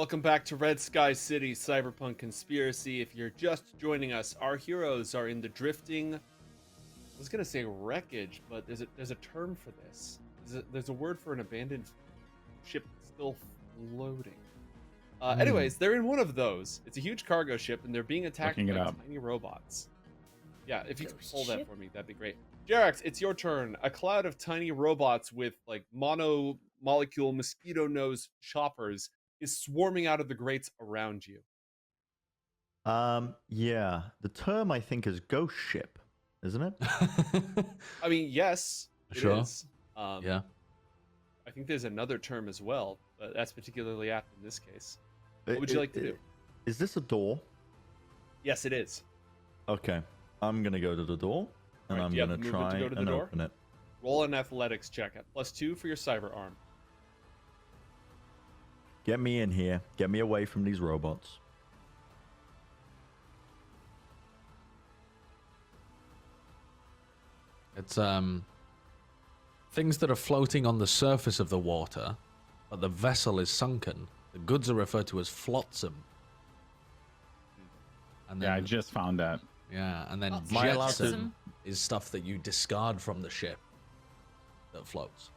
Welcome back to Red Sky City Cyberpunk Conspiracy. If you're just joining us, our heroes are in the drifting. I was gonna say wreckage, but there's a term for this. There's a word for an abandoned ship still floating. Anyways, they're in one of those. It's a huge cargo ship, and they're being attacked by tiny robots. Yeah, if you could pull that for me, that'd be great. Jerax, it's your turn. A cloud of tiny robots with like mono-molecule mosquito nose choppers is swarming out of the grates around you. Yeah. The term I think is ghost ship, isn't it? I mean, yes, it is. Yeah. I think there's another term as well, but that's particularly apt in this case. What would you like to do? Is this a door? Yes, it is. Okay. I'm gonna go to the door, and I'm gonna try and open it. Roll an athletics check at +2 for your cyber arm. Get me in here. Get me away from these robots. It's things that are floating on the surface of the water, but the vessel is sunken. The goods are referred to as flotsam. And then, yeah, I just found that. Yeah, and then jetsam is stuff that you discard from the ship that floats.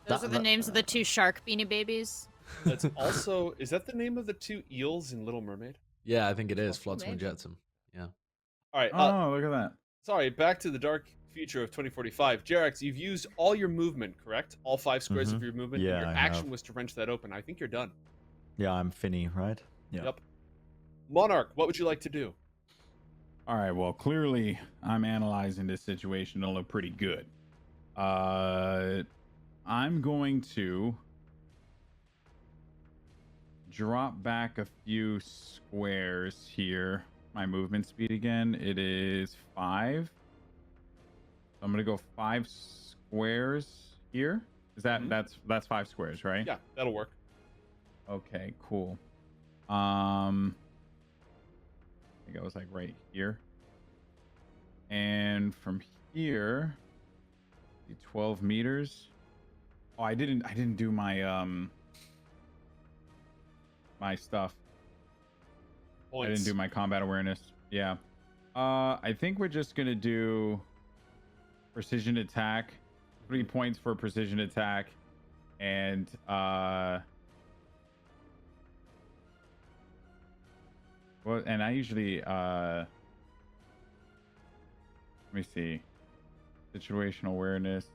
Those are the names of the two shark beanie babies. That's also, is that the name of the two eels in Little Mermaid? Yeah, I think it is. Flotsam and jetsam. Yeah. All right. Oh, look at that. Sorry, back to the dark future of 2045. Jerax, you've used all your movement, correct? All 5 squares of your movement. Yeah, and your action was to wrench that open. I think you're done. Yeah, I'm Finny, right? Yeah. Yep. Monarch, what would you like to do? All right, well, clearly I'm analyzing this situation to look pretty good. I'm going to drop back a few squares here. My movement speed again, it is 5. I'm gonna go 5 squares here. Is that that's 5 squares, right? Yeah, that'll work. Okay, cool. I think I was like right here. And from here, 12 meters. Oh, I didn't do my my stuff. Points. I didn't do my combat awareness. Yeah. I think we're just gonna do precision attack. 3 points for precision attack. And well, and I usually let me see. Situational awareness.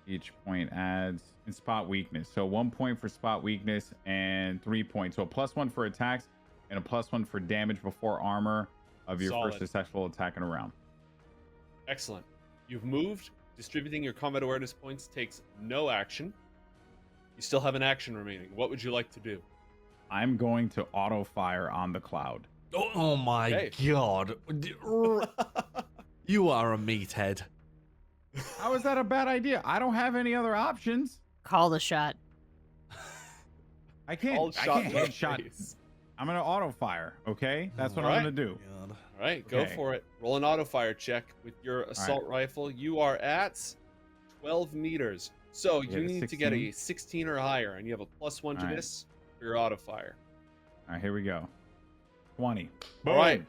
Each point adds and spot weakness. So 1 point for spot weakness and 3 points. So a +1 for attacks and a +1 for damage before armor of your first successful attack in a round. Excellent. You've moved. Distributing your combat awareness points takes no action. You still have an action remaining. What would you like to do? I'm going to auto fire on the cloud. Oh my god. You are a meathead. How is that a bad idea? I don't have any other options. Call the shot. I can't headshot. I'm gonna auto fire, okay? That's what I'm gonna do. All right, go for it. Roll an auto fire check with your assault rifle. You are at 12 meters. So you need to get a 16 or higher, and you have a +1 to this for your auto fire. All right, here we go. 20. All right.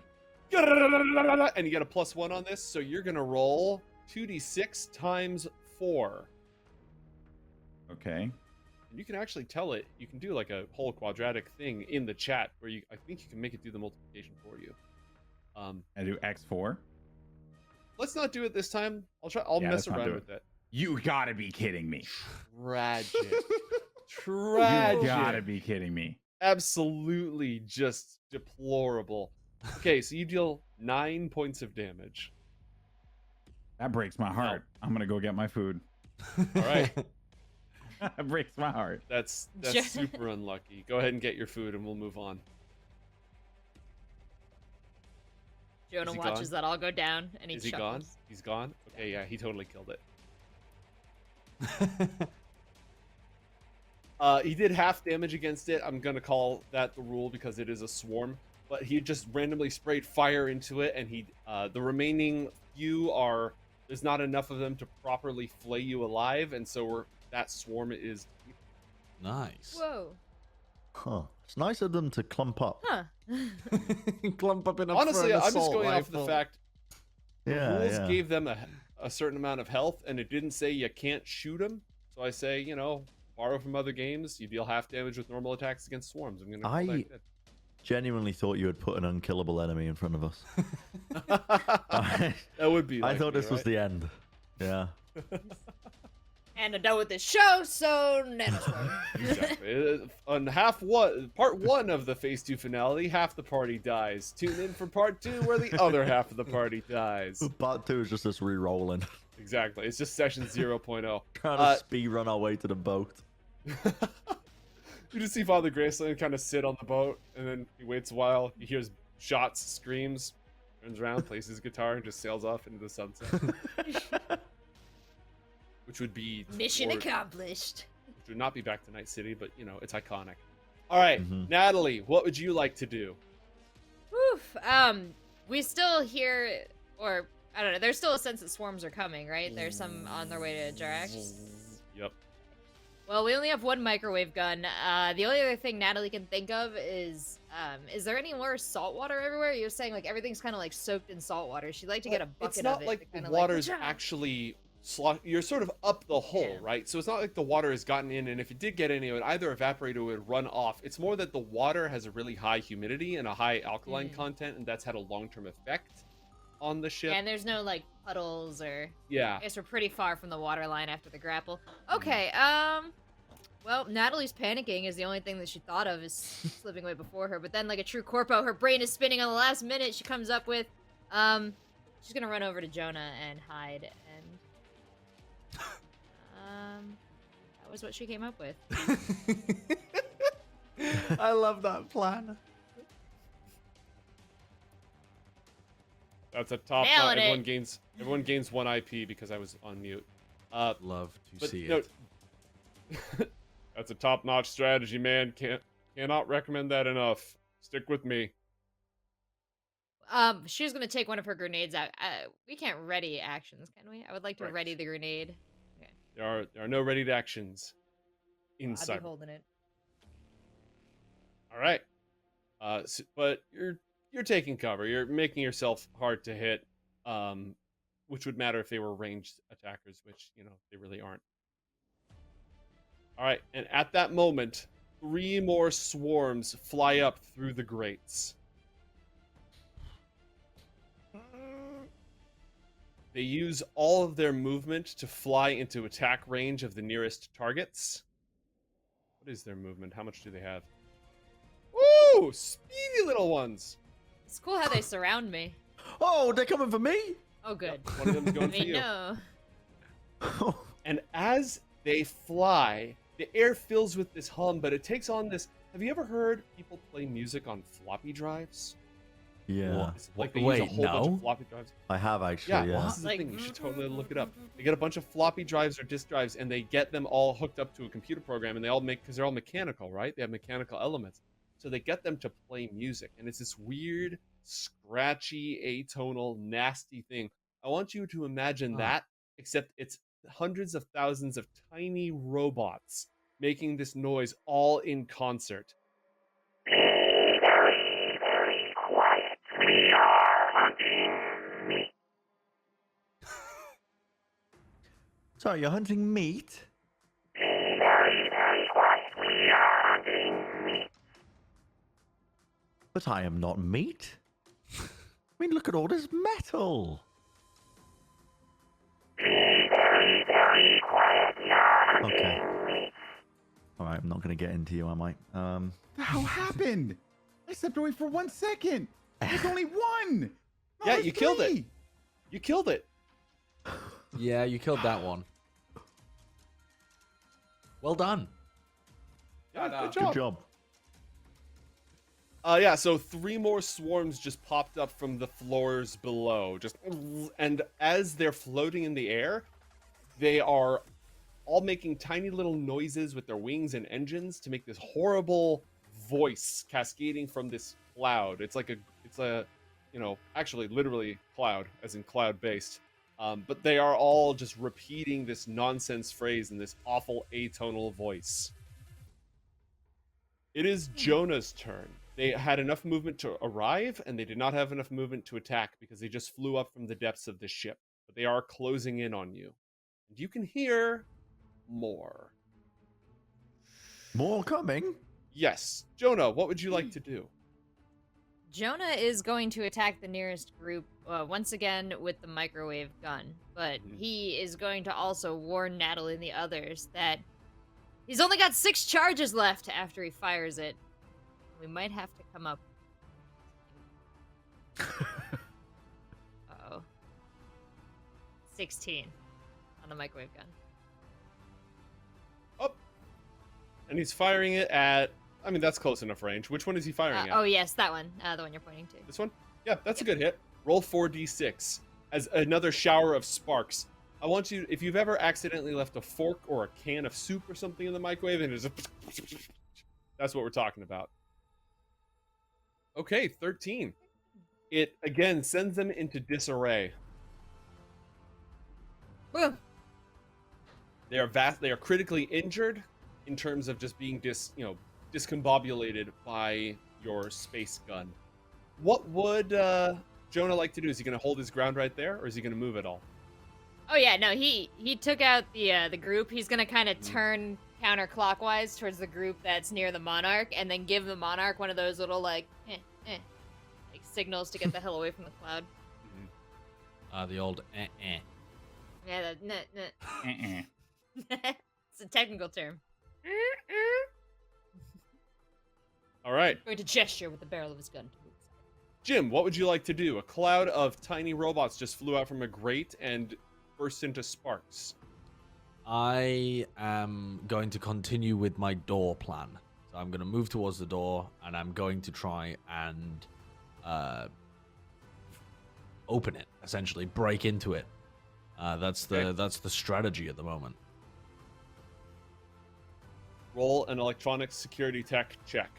And you get a +1 on this, so you're gonna roll 2d6 times 4. Okay. And you can actually tell it. You can do like a whole quadratic thing in the chat where I think you can make it do the multiplication for you. I do X4. Let's not do it this time. I'll mess around with it. You gotta be kidding me. Tragic. Tragic. You gotta be kidding me. Absolutely just deplorable. Okay, so you deal 9 points of damage. That breaks my heart. I'm gonna go get my food. All right. That breaks my heart. That's super unlucky. Go ahead and get your food and we'll move on. Jonah watches that all go down and he Is he gone? He's gone? Okay, yeah, he totally killed it. He did half damage against it. I'm gonna call that the rule because it is a swarm. But he just randomly sprayed fire into it, and the remaining few there's not enough of them to properly flay you alive, and so that swarm is nice. Whoa. Huh. It's nice of them to clump up. Huh. Clump up in a Honestly, I'm just assault going off rifle. the fact the Yeah, rules yeah. gave them a certain amount of health, and it didn't say you can't shoot them. So I say, borrow from other games. You deal half damage with normal attacks against swarms. I'm gonna call that good. Genuinely thought you had put an unkillable enemy in front of us. That would be. I thought this was the end. Yeah. And I'm done with this show, so nanoswarm. Exactly. On part one of the Phase 2 finale, half the party dies. Tune in for part 2, where the other half of the party dies. Part 2 is just us re-rolling. Exactly. It's just session 0.0. Trying to speed run our way to the boat. You just see Father Graceland kind of sit on the boat, and then he waits a while. He hears shots, screams, turns around, plays his guitar, and just sails off into the sunset. Which would be Mission accomplished. Which would not be back to Night City, but it's iconic. All right, Natalie, what would you like to do? Woof. We still hear, or I don't know. There's still a sense that swarms are coming, right? There's some on their way to Jarax. Yep. Well, we only have one microwave gun. The only other thing Natalie can think of is there any more salt water everywhere? You're saying like everything's kind of like soaked in salt water. She'd like to get a bucket it's not of it. like to the kinda water's like, actually you're sort of up the hole, right? So it's not like the water has gotten in, and if it did get in, it would either evaporate or it would run off. It's more that the water has a really high humidity and a high alkaline content, and that's had a long-term effect on the ship. And there's no like puddles or. Yeah. I guess we're pretty far from the water line after the grapple. Okay. Well, Natalie's panicking is the only thing that she thought of is slipping away before her. But then, like a true corpo, her brain is spinning on the last minute. She comes up with, she's gonna run over to Jonah and hide. And that was what she came up with. I love that plan. That's a top. Nailing Everyone gains 1 IP because I was on mute. Love to see it. That's a top-notch strategy, man. Cannot recommend that enough. Stick with me. She's gonna take one of her grenades out. We can't ready actions, can we? I would like to ready the grenade. Okay. There are no ready actions inside. I'll be holding it. All right. But you're taking cover. You're making yourself hard to hit, which would matter if they were ranged attackers, which they really aren't. All right, and at that moment, 3 more swarms fly up through the grates. They use all of their movement to fly into attack range of the nearest targets. What is their movement? How much do they have? Woo! Speedy little ones! It's cool how they surround me. Oh, they're coming for me? Oh, good. One of them's going for you. No. And as they fly, the air fills with this hum, but it takes on this. Have you ever heard people play music on floppy drives? Yeah. Like they use a whole bunch of floppy drives. I have actually, yeah. This is the thing. You should totally look it up. They get a bunch of floppy drives or disk drives, and they get them all hooked up to a computer program, and they all because they're all mechanical, right? They have mechanical elements. So they get them to play music, and it's this weird, scratchy, atonal, nasty thing. I want you to imagine that, except it's hundreds of thousands of tiny robots making this noise all in concert. Be very, very quiet. We are hunting meat. Sorry, you're hunting meat? Be very, very quiet. We are hunting meat. But I am not meat. I mean, look at all this metal. Be very, very quiet. We are hunting meat. All right, I'm not going to get into you, am I? The hell happened? I stepped away for 1 second. There's only one. Yeah, you killed it. You killed it. Yeah, you killed that one. Well done. Yeah, Good job. Yeah, so 3 more swarms just popped up from the floors below. And as they're floating in the air, they are all making tiny little noises with their wings and engines to make this horrible voice cascading from this cloud. It's a actually literally cloud, as in cloud-based. But they are all just repeating this nonsense phrase in this awful atonal voice. It is Jonah's turn. They had enough movement to arrive, and they did not have enough movement to attack because they just flew up from the depths of the ship. But they are closing in on you. And you can hear more. More coming? Yes. Jonah, what would you like to do? Jonah is going to attack the nearest group once again with the microwave gun, but he is going to also warn Natalie and the others that he's only got 6 charges left after he fires it. We might have to come up. Uh-oh. 16 on the microwave gun. Oh. And he's firing it at... I mean, that's close enough range. Which one is he firing at? Oh, yes, that one. The one you're pointing to. This one? Yeah, that's a good hit. Roll 4d6 as another shower of sparks. I want you, if you've ever accidentally left a fork or a can of soup or something in the microwave and there's a... That's what we're talking about. Okay, 13. It, again, sends them into disarray. Boom. They are critically injured in terms of just being discombobulated by your space gun. What would Jonah like to do? Is he going to hold his ground right there, or is he going to move at all? Oh yeah, no, he took out the group. He's gonna kind of turn counterclockwise towards the group that's near the monarch, and then give the monarch one of those little like signals to get the hell away from the cloud. The old Yeah, it's a technical term. All right. Going to gesture with the barrel of his gun. Jim, what would you like to do? A cloud of tiny robots just flew out from a grate and burst into sparks. I am going to continue with my door plan. So I'm going to move towards the door, and I'm going to try and open it, essentially break into it. That's the strategy at the moment. Roll an electronic security tech check.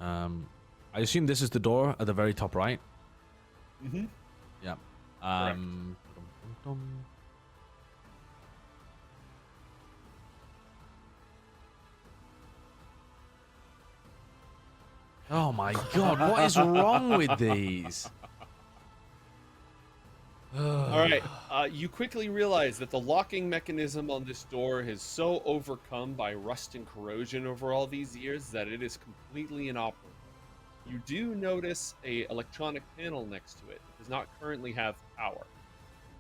I assume this is the door at the very top right. Mm-hmm. Yeah. Oh my god, what is wrong with these? All right. You quickly realize that the locking mechanism on this door is so overcome by rust and corrosion over all these years that it is completely inoperable. You do notice a electronic panel next to it. It does not currently have power.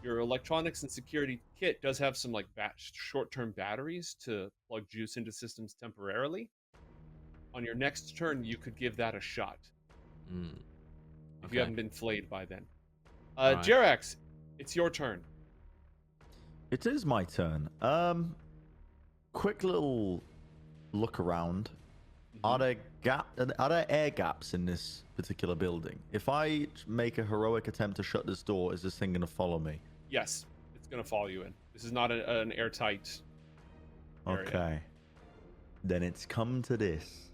Your electronics and security kit does have some short-term batteries to plug juice into systems temporarily. On your next turn, you could give that a shot. If you haven't been flayed by then. Right. Jerax, it's your turn. It is my turn. Quick little look around. Are there air gaps in this particular building? If I make a heroic attempt to shut this door, is this thing gonna follow me? Yes, it's gonna follow you in. This is not an airtight area. Okay. Then it's come to this.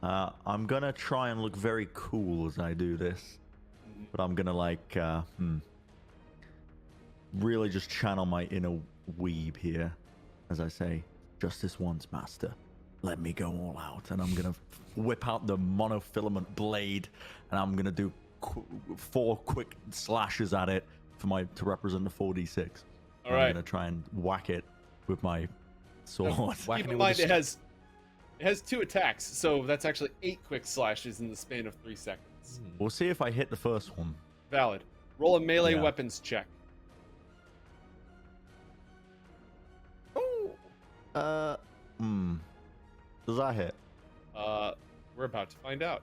I'm gonna try and look very cool as I do this, but I'm gonna really just channel my inner weeb here as I say, just this once, master. Let me go all out, and I'm gonna whip out the monofilament blade, and I'm gonna do 4 quick slashes at it to represent the 4d6. All right. I'm gonna try and whack it with my sword. Keep in mind it has 2 attacks, so that's actually 8 quick slashes in the span of 3 seconds. We'll see if I hit the first one. Valid. Roll a melee weapons check. Does that hit? We're about to find out.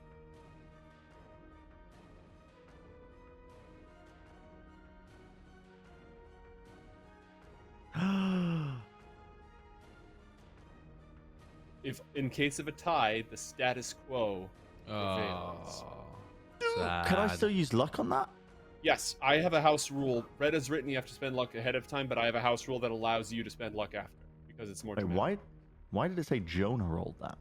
If in case of a tie, the status quo prevails. Can I still use luck on that? Yes, I have a house rule. Red has written you have to spend luck ahead of time, but I have a house rule that allows you to spend luck after because it's more. Wait, why did it say Jonah rolled that?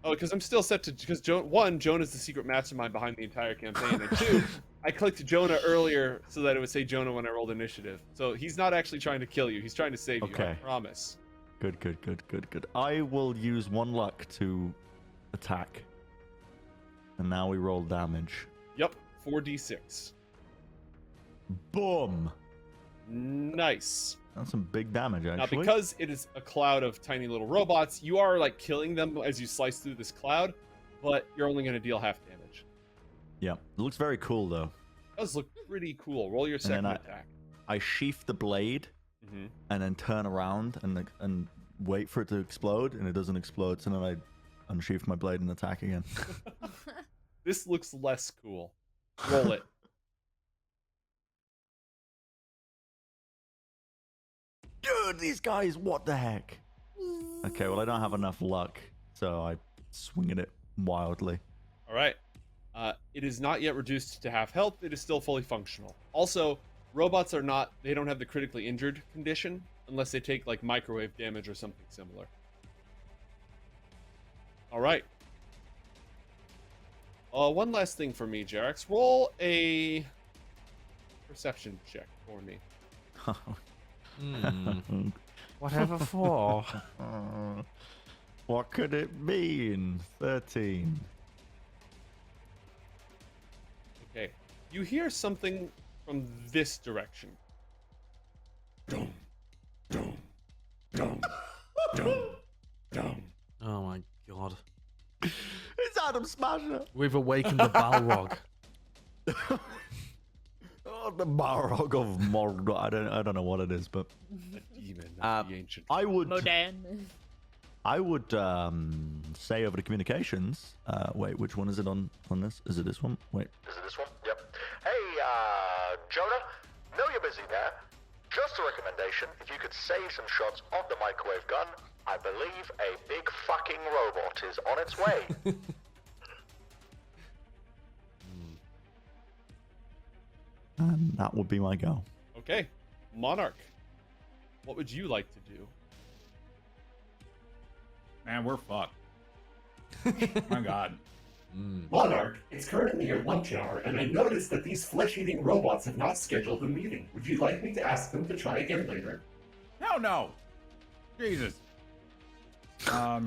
Oh, because I'm still set to because Jonah's the secret mastermind behind the entire campaign, and 2, I clicked Jonah earlier so that it would say Jonah when I rolled initiative. So he's not actually trying to kill you; he's trying to save you. I promise. Good. I will use 1 luck to attack. And now we roll damage. Yep, 4d6. Boom! Nice. That's some big damage, Now, actually. because it is a cloud of tiny little robots, you are like killing them as you slice through this cloud, but you're only going to deal half damage. Yeah, it looks very cool, though. It does look pretty cool. Roll your And then second attack. I sheath the blade Mm-hmm. and then turn around and wait for it to explode, and it doesn't explode, so then I unsheath my blade and attack again. This looks less cool. Roll it. Dude, these guys, what the heck? Okay, well, I don't have enough luck, so I swing at it wildly. All right. It is not yet reduced to half health. It is still fully functional. Also, robots are not, they don't have the critically injured condition unless they take like microwave damage or something similar. All right. One last thing for me, Jerax. Roll a perception check for me. Whatever for? What could it mean? 13. Okay. You hear something from this direction. Dum, dum, dum, dum, dum. Oh my god. It's Adam Smasher! We've awakened the Balrog. Oh, the Balrog of Mordor. I don't know what it is, but A demon of the ancient. I would Modan. say over the communications. Wait, which one is it on this? Is it this one? Wait. Is it this one? Yep. Hey, Jonah, know you're busy there. Just a recommendation, if you could save some shots of the microwave gun, I believe a big fucking robot is on its way. And that would be my go. Okay. Monarch. What would you like to do? Man, we're fucked. My God. Monarch, it's currently your lunch hour, and I noticed that these flesh-eating robots have not scheduled a meeting. Would you like me to ask them to try again later? Hell no. Jesus. All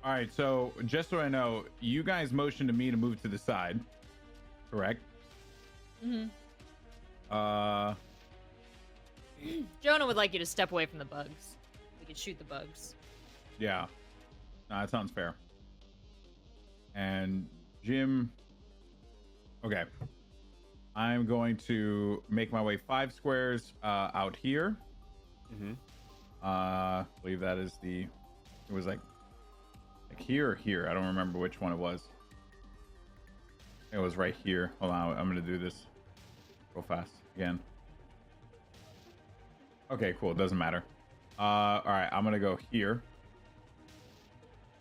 right. So just so I know, you guys motioned to me to move to the side, correct? Mm-hmm. Jonah would like you to step away from the bugs. We could shoot the bugs. Yeah. No, that sounds fair. And Jim. Okay. I'm going to make my way 5 squares out here. Mm-hmm. I believe that is it was like here or here. I don't remember which one it was. It was right here. Hold on, I'm gonna do this real fast again. Okay, cool. It doesn't matter. All right, I'm gonna go here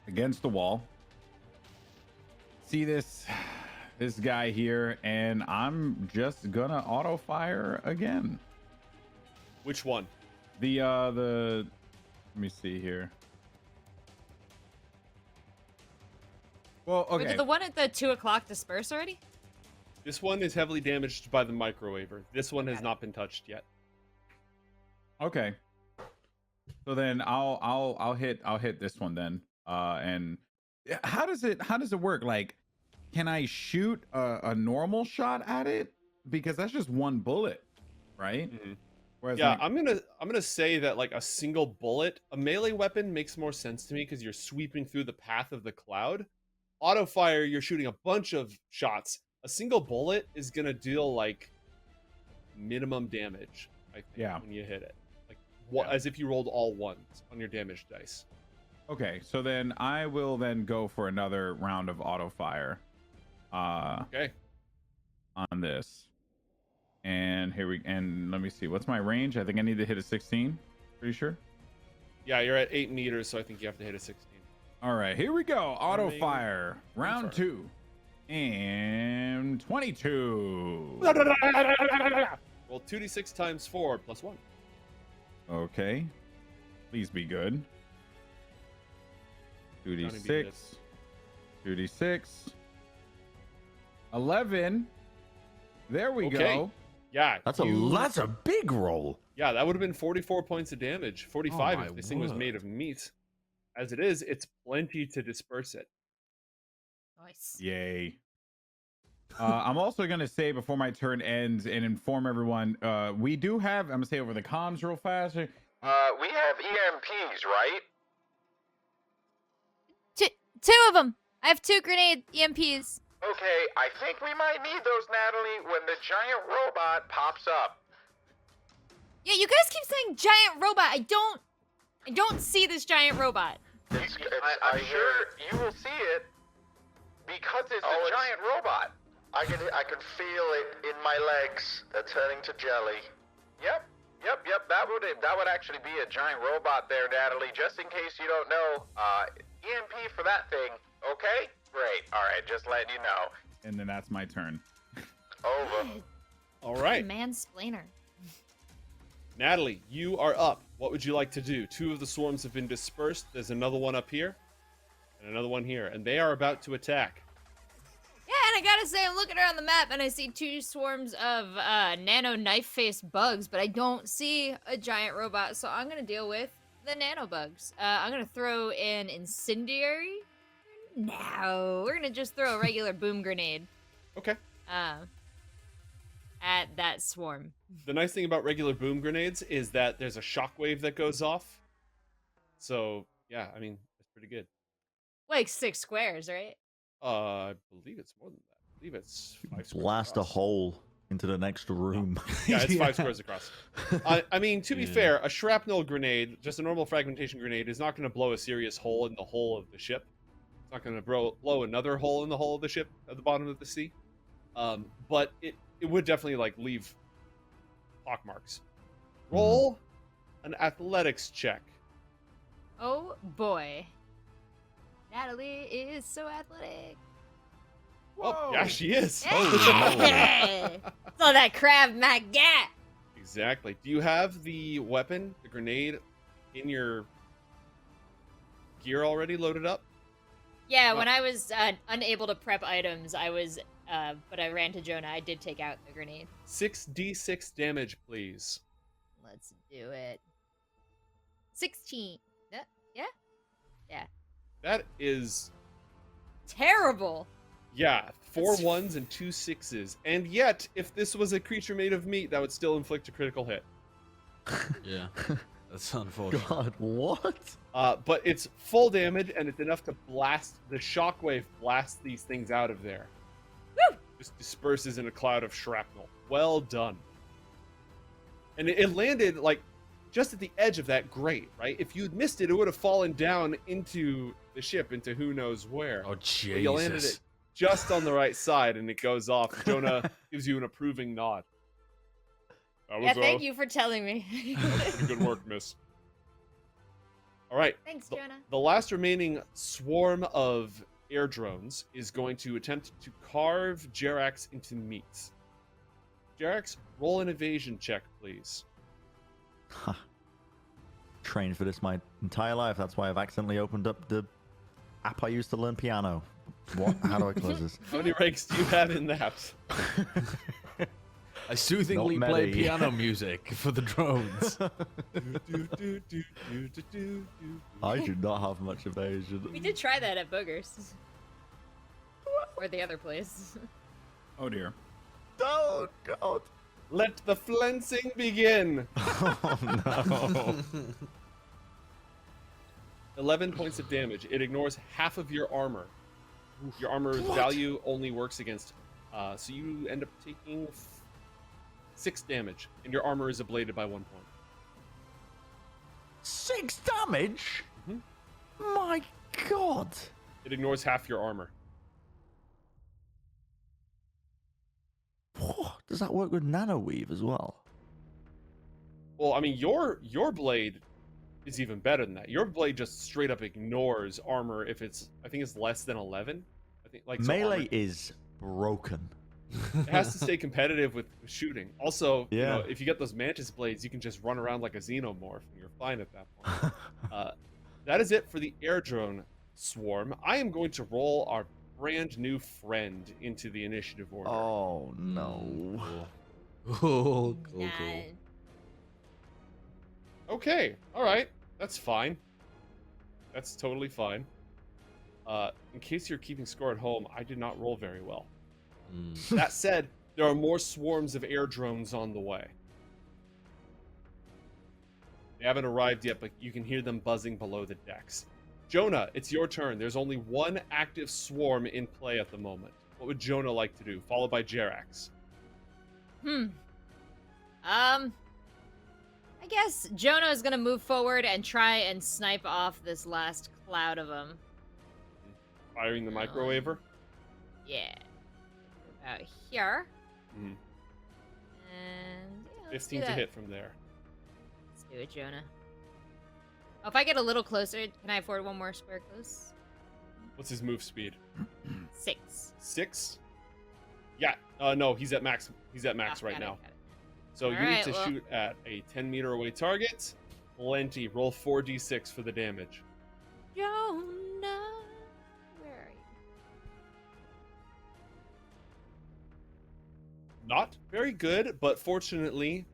against the wall. See this guy here, and I'm just gonna auto fire again. Which one? The let me see here. Well, Wait, okay. did the one at the 2 o'clock disperse already? This one is heavily damaged by the microwaver. This one has not been touched yet. Okay. So then I'll hit this one then. And how does it work? Like, can I shoot a normal shot at it? Because that's just one bullet, right? Mm-hmm. Whereas Yeah, like, I'm gonna say that like a single bullet, a melee weapon makes more sense to me because you're sweeping through the path of the cloud. Auto fire, you're shooting a bunch of shots. A single bullet is gonna deal like minimum damage, I think, Yeah. when you hit it. Like what, as if you rolled all ones on your damage dice. okay, so then I will then go for another round of auto fire. Okay. On this. And let me see. What's my range? I think I need to hit a 16. Pretty sure. Yeah, you're at 8 meters, so I think you have to hit a 16. All right, here we go. Auto Coming. fire. Round 2. And 22. Roll 2d6 times 4 plus 1. Okay. Please be good. Johnny 2d6. 2d6. 11. There we Okay. go. Yeah, That's a big roll. Yeah, that would have been 44 points of damage. 45 my if this thing was made word. of meat. As it is, it's plenty to disperse it. Nice. Yay. I'm also going to say before my turn ends and inform everyone, we do have, I'm going to say over the comms real fast. We have EMPs, right? Two of them. I have 2 grenade EMPs. Okay, I think we might need those, Natalie, when the giant robot pops up. Yeah, you guys keep saying giant robot. I don't see this giant robot. I'm sure you will see it because it's a giant robot. I can feel it in my legs. They're turning to jelly. Yep. That would actually be a giant robot there, Natalie. Just in case you don't know, EMP for that thing. Okay, great. All right, just letting you know. And then that's my turn. Over. All right, Mansplainer. Natalie, you are up. What would you like to do? 2 of the swarms have been dispersed. There's another one up here and another one here, and they are about to attack. Yeah, and I gotta say, I'm looking around the map and I see 2 swarms of nano knife-faced bugs, but I don't see a giant robot, so I'm gonna deal with the nano bugs. I'm gonna throw an incendiary. No, we're gonna just throw a regular boom grenade. Okay. At that swarm. The nice thing about regular boom grenades is that there's a shockwave that goes off. So, yeah, I mean, it's pretty good. Like 6 squares, right? I believe it's more than that. I believe it's 5 squares Blast a across. hole into the next room. Yeah, it's 5 squares across. I mean, to be fair, a shrapnel grenade, just a normal fragmentation grenade, is not going to blow a serious hole in the hull of the ship. It's not going to blow another hole in the hull of the ship at the bottom of the sea. But it would definitely like leave pock marks. Roll an athletics check. Oh boy. Natalie is so athletic. Oh, yeah, she is. Yeah. So that Krav Maga. Exactly. Do you have the weapon, the grenade, in your gear already loaded up? Yeah, when I was unable to prep items, but I ran to Jonah. I did take out the grenade. 6d6 damage, please. Let's do it. 16. Yeah? Yeah. That is, Terrible. yeah, 4 That's- 1s and 2 6s. And yet, if this was a creature made of meat, that would still inflict a critical hit. Yeah, that's unfortunate. God, what? But it's full damage, and it's enough to blast, the shockwave blasts these things out of there. Woo! Just disperses in a cloud of shrapnel. Well done. And it landed, like, just at the edge of that grate, right? If you'd missed it, it would have fallen down into the ship, into who knows where. Oh, But you landed Jesus. it just on the right side, and it goes off. Jonah gives you an approving nod. That was Yeah, thank you for telling me. pretty good work, miss. All right. Thanks, The- Jonah. The last remaining swarm of air drones is going to attempt to carve Jerax into meat. Jerax, roll an evasion check, please. Trained for this my entire life. That's why I've accidentally opened up the app I used to learn piano. What? How do I close this? How many ranks do you have in that? I soothingly Not play many. piano music for the drones. I do not have much evasion. We did try that at Boogers. Or the other place. Oh dear. Oh, God. Let the flensing begin. Oh, no. 11 points of damage. It ignores half of your armor. Your armor value only works against, so you end up taking 6 damage, and your armor is ablated by 1 point. 6 damage? Mhm. My God. It ignores half your armor. Does that work with nano weave as well? Well, I mean, your blade is even better than that. Your blade just straight up ignores armor if it's, I think it's less than 11. I think like so Melee armor- is broken. it has to stay competitive with shooting. Also, you know, Yeah. if you get those mantis blades, you can just run around like a xenomorph, and you're fine at that point. That is it for the air drone swarm. I am going to roll our brand new friend into the initiative order. Oh, no. Cool. Cool, cool, Nah. cool. Okay, all right, that's fine. That's totally fine. In case you're keeping score at home, I did not roll very well. That said, there are more swarms of air drones on the way. They haven't arrived yet, but you can hear them buzzing below the decks. Jonah, it's your turn. There's only one active swarm in play at the moment. What would Jonah like to do? Followed by Jerax. I guess Jonah is gonna move forward and try and snipe off this last cloud of them. Firing the microwaver? Yeah. About here. Mhm. And yeah, let's 15 do to that. hit from there. Let's do it, Jonah. Oh, if I get a little closer, can I afford one more square close? What's his move speed? 6. 6? Yeah. No, he's at max. He's at max Oh, right got it, now. got it. So you Alright, need to well- shoot at a 10-meter away target. Plenty. Roll 4d6 for the damage. Jonah, where are you? Not very good, but fortunately,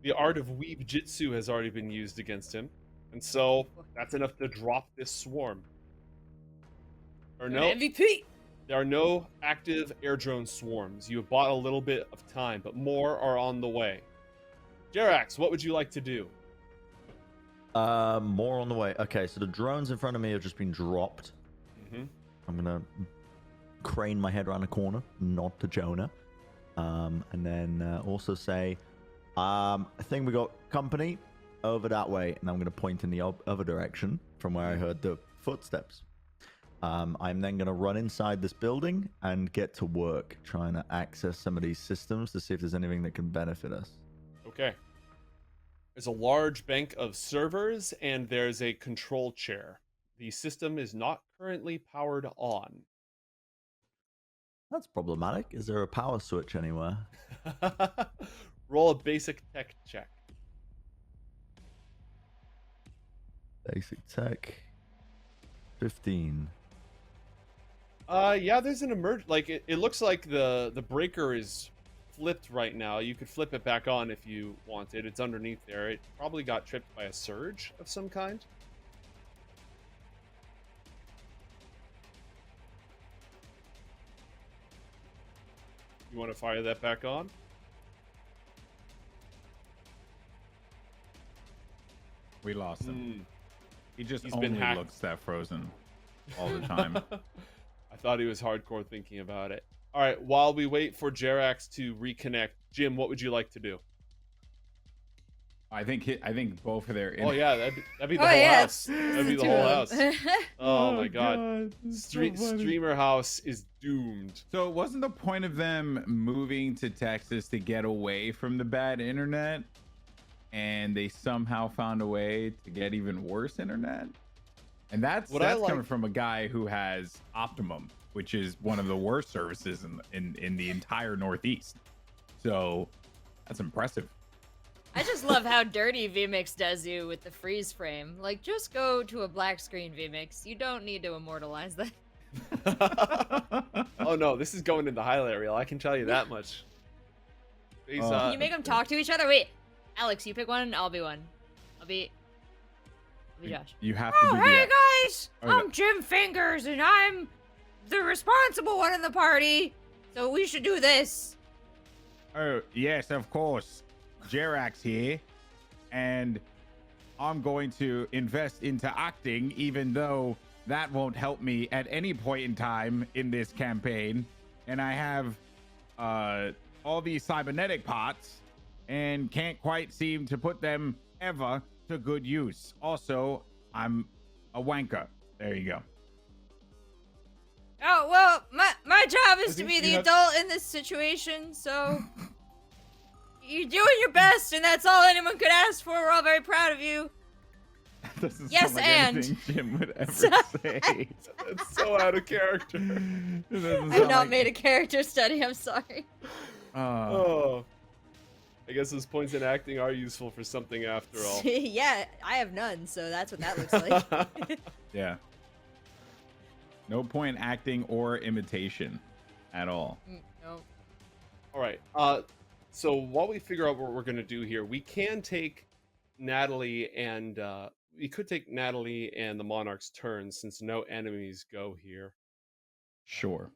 the art of weeb jitsu has already been used against him. And so that's enough to drop this swarm. Or You're no, an MVP. there are no active air drone swarms. You have bought a little bit of time, but more are on the way. Jerax, what would you like to do? More on the way. Okay, so the drones in front of me have just been dropped. Mm-hmm. I'm gonna crane my head around the corner, nod to Jonah, and then also say, I think we got company over that way, and I'm gonna point in the other direction from where I heard the footsteps. I'm then gonna run inside this building and get to work trying to access some of these systems to see if there's anything that can benefit us. Okay. There's a large bank of servers, and there's a control chair. The system is not currently powered on. That's problematic. Is there a power switch anywhere? Roll a basic tech check. Basic tech. 15. Yeah, there's an it looks like the breaker is flipped right now. You could flip it back on if you wanted. It's underneath there. It probably got tripped by a surge of some kind. You want to fire that back on? We lost him. He just He's been only hacked. looks that frozen all the time. I thought he was hardcore thinking about it. All right, while we wait for Jerax to reconnect, Jim, what would you like to do? I think both of their. Oh yeah, that'd be the Oh whole yeah, house. That'd be the whole house. Oh my god. This is so funny. Streamer house is doomed. So it wasn't the point of them moving to Texas to get away from the bad internet, and they somehow found a way to get even worse internet? And that's coming from a guy who has Optimum, which is one of the worst services in the entire Northeast. So that's impressive. I just love how dirty vMix does you with the freeze frame. Like, just go to a black screen vMix. You don't need to immortalize that. Oh no, this is going in the highlight reel. I can tell you that much. Can you make them talk to each other? Wait, Alex, you pick one. I'll be one. I'll be Josh. You have to do Hey the. guys, Okay. I'm Jim Fingers, and I'm the responsible one in the party. So we should do this. Oh yes, of course. Jerax here, and I'm going to invest into acting, even though that won't help me at any point in time in this campaign. And I have all these cybernetic parts and can't quite seem to put them ever to good use. Also, I'm a wanker. There you go. Oh well, my job is to think be you the have- adult in this situation. So you're doing your best, and that's all anyone could ask for. We're all very proud of you. Doesn't Yes, sound like and- anything Jim would ever So- say. That's so out of character. It doesn't I've sound not like- made a character study. I'm sorry. Oh. I guess those points in acting are useful for something after all. Yeah, I have none, so that's what that looks like. Yeah. No point acting or imitation at all. No. All right. So while we figure out what we're gonna do here, we can take Natalie and we could take Natalie and the Monarch's turn since no enemies go here. Sure.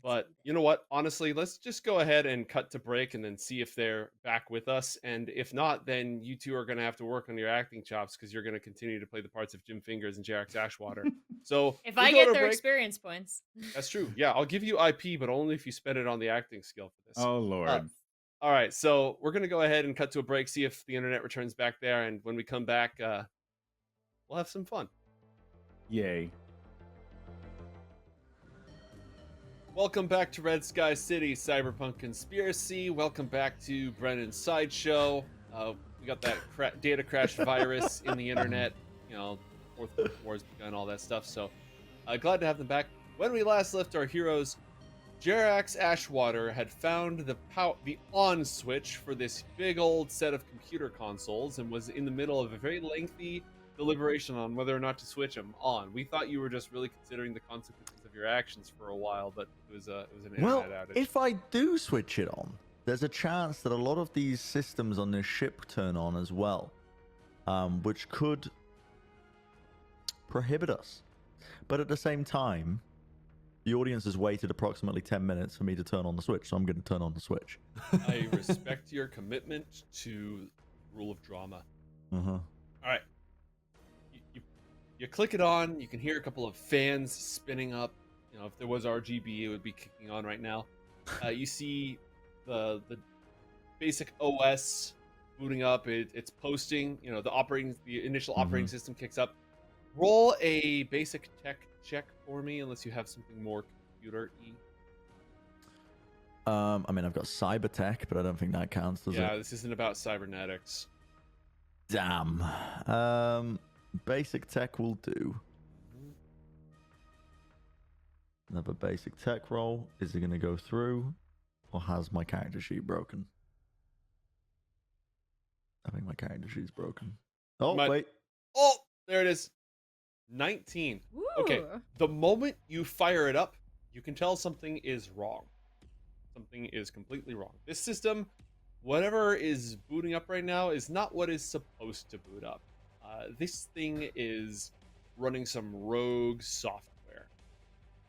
But you know what? Honestly, let's just go ahead and cut to break and then see if they're back with us. And if not, then you two are going to have to work on your acting chops because you're going to continue to play the parts of Jim Fingers and Jarek's Ashwater. So If we I go get to their break. experience points. That's true. Yeah, I'll give you IP, but only if you spend it on the acting skill for this. Oh Lord. All right, so we're going to go ahead and cut to a break, see if the internet returns back there. And when we come back, we'll have some fun. Yay. Welcome back to Red Sky City, Cyberpunk Conspiracy. Welcome back to Brennan's Sideshow. We got that data crash virus in the internet. You know, Fourth War's begun, all that stuff. So glad to have them back. When we last left our heroes, Jarek's Ashwater had found the on switch for this big old set of computer consoles and was in the middle of a very lengthy deliberation on whether or not to switch them on. We thought you were just really considering the consequences of your actions for a while, but it was an internet outage. If I do switch it on, there's a chance that a lot of these systems on this ship turn on as well, which could prohibit us. But at the same time, the audience has waited approximately 10 minutes for me to turn on the switch, so I'm going to turn on the switch. I respect your commitment to rule of drama. Uh-huh. All right. You click it on, you can hear a couple of fans spinning up. You know, if there was RGB, it would be kicking on right now. You see the basic OS booting up. It's posting. You know, the initial operating system kicks up. Roll a basic tech check for me, unless you have something more computer-y. I mean, I've got cyber tech, but I don't think that counts, does it? Yeah, this isn't about cybernetics. Damn. Basic tech will do. Another basic tech roll. Is it going to go through? Or has my character sheet broken? I think my character sheet's broken. Oh, wait. Oh, there it is. 19. Ooh. Okay, the moment you fire it up, you can tell something is wrong. Something is completely wrong. This system, whatever is booting up right now, is not what is supposed to boot up. This thing is running some rogue software.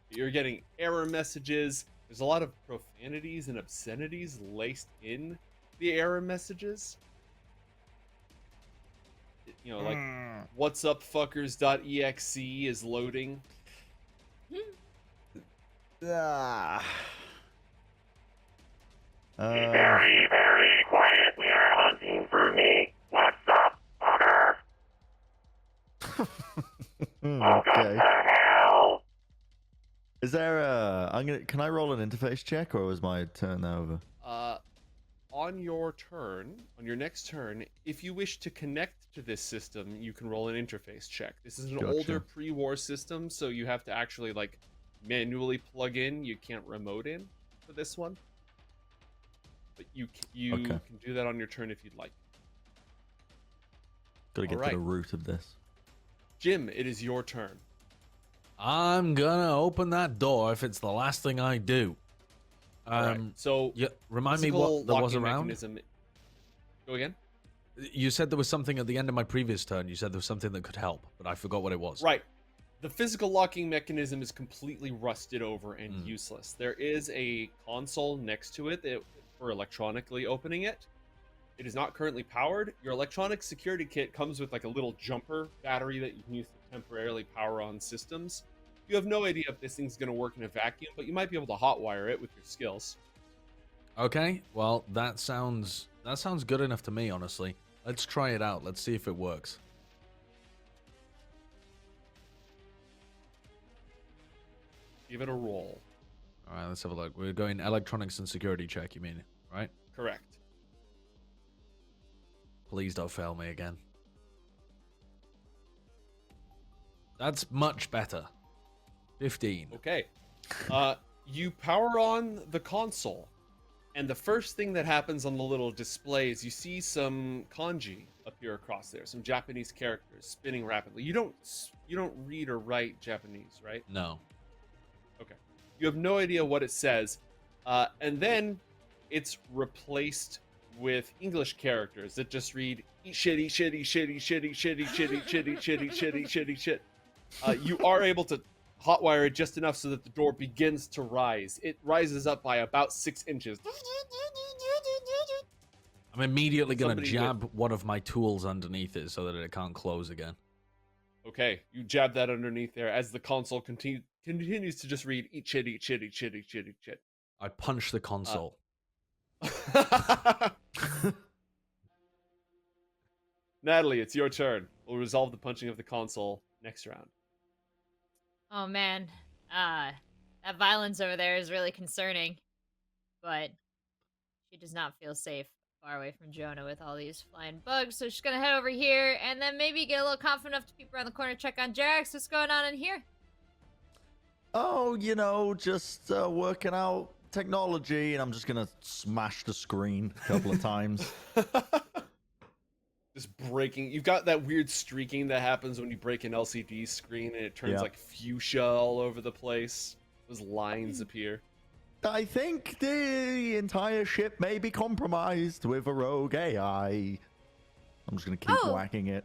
You're getting error messages. There's a lot of profanities and obscenities laced in the error messages. You know, like what's up fuckers.exe is loading. Very, very quietly are hunting for me. What's up, fucker? What Okay. the hell? Is there a... Can I roll an interface check, or was my turn over? On your next turn, if you wish to connect to this system, you can roll an interface check. This is an Gotcha. older pre-war system, so you have to actually like manually plug in. You can't remote in for this one. But you Okay. can do that on your turn if you'd like. Gotta get Alright. to the root of this. Jim, it is your turn. I'm gonna open that door if it's the last thing I do. Alright, so Yeah, remind me physical what there was locking around. mechanism. Go again? You said there was something at the end of my previous turn. You said there was something that could help, but I forgot what it was. Right. The physical locking mechanism is completely rusted over and useless. There is a console next to it for electronically opening it. It is not currently powered. Your electronic security kit comes with like a little jumper battery that you can use to temporarily power on systems. You have no idea if this thing's going to work in a vacuum, but you might be able to hotwire it with your skills. Okay. Well, that sounds good enough to me, honestly. Let's try it out. Let's see if it works. Give it a roll. All right, let's have a look. We're going electronics and security check, you mean, right? Correct. Please don't fail me again. That's much better. 15. Okay. You power on the console, and the first thing that happens on the little display is you see some kanji appear across there, some Japanese characters spinning rapidly. You don't read or write Japanese, right? No. Okay. You have no idea what it says, and then it's replaced with English characters that just read eat shit, eat shit, eat shit, eat shit, eat shit, eat shit, eat shit, eat shit, eat shit, eat shit, eat shit. You are able to hotwire it just enough so that the door begins to rise. It rises up by about 6 inches. I'm immediately going to Somebody jab one of my tools underneath it so that it can't close again. Okay, you jab that underneath there as the console continues to just read eat shit, eat shit, eat shit, eat shit, eat shit. I punch the console. Natalie, it's your turn. We'll resolve the punching of the console next round. Oh man, that violence over there is really concerning. But she does not feel safe far away from Jonah with all these flying bugs, so she's gonna head over here and then maybe get a little confident enough to peep around the corner, check on Jax. What's going on in here? Oh, just working out technology, and I'm just gonna smash the screen a couple of times. Just breaking. You've got that weird streaking that happens when you break an LCD screen and it turns like fuchsia all over the place. Those lines appear. I think the entire ship may be compromised with a rogue AI. I'm just gonna keep whacking it.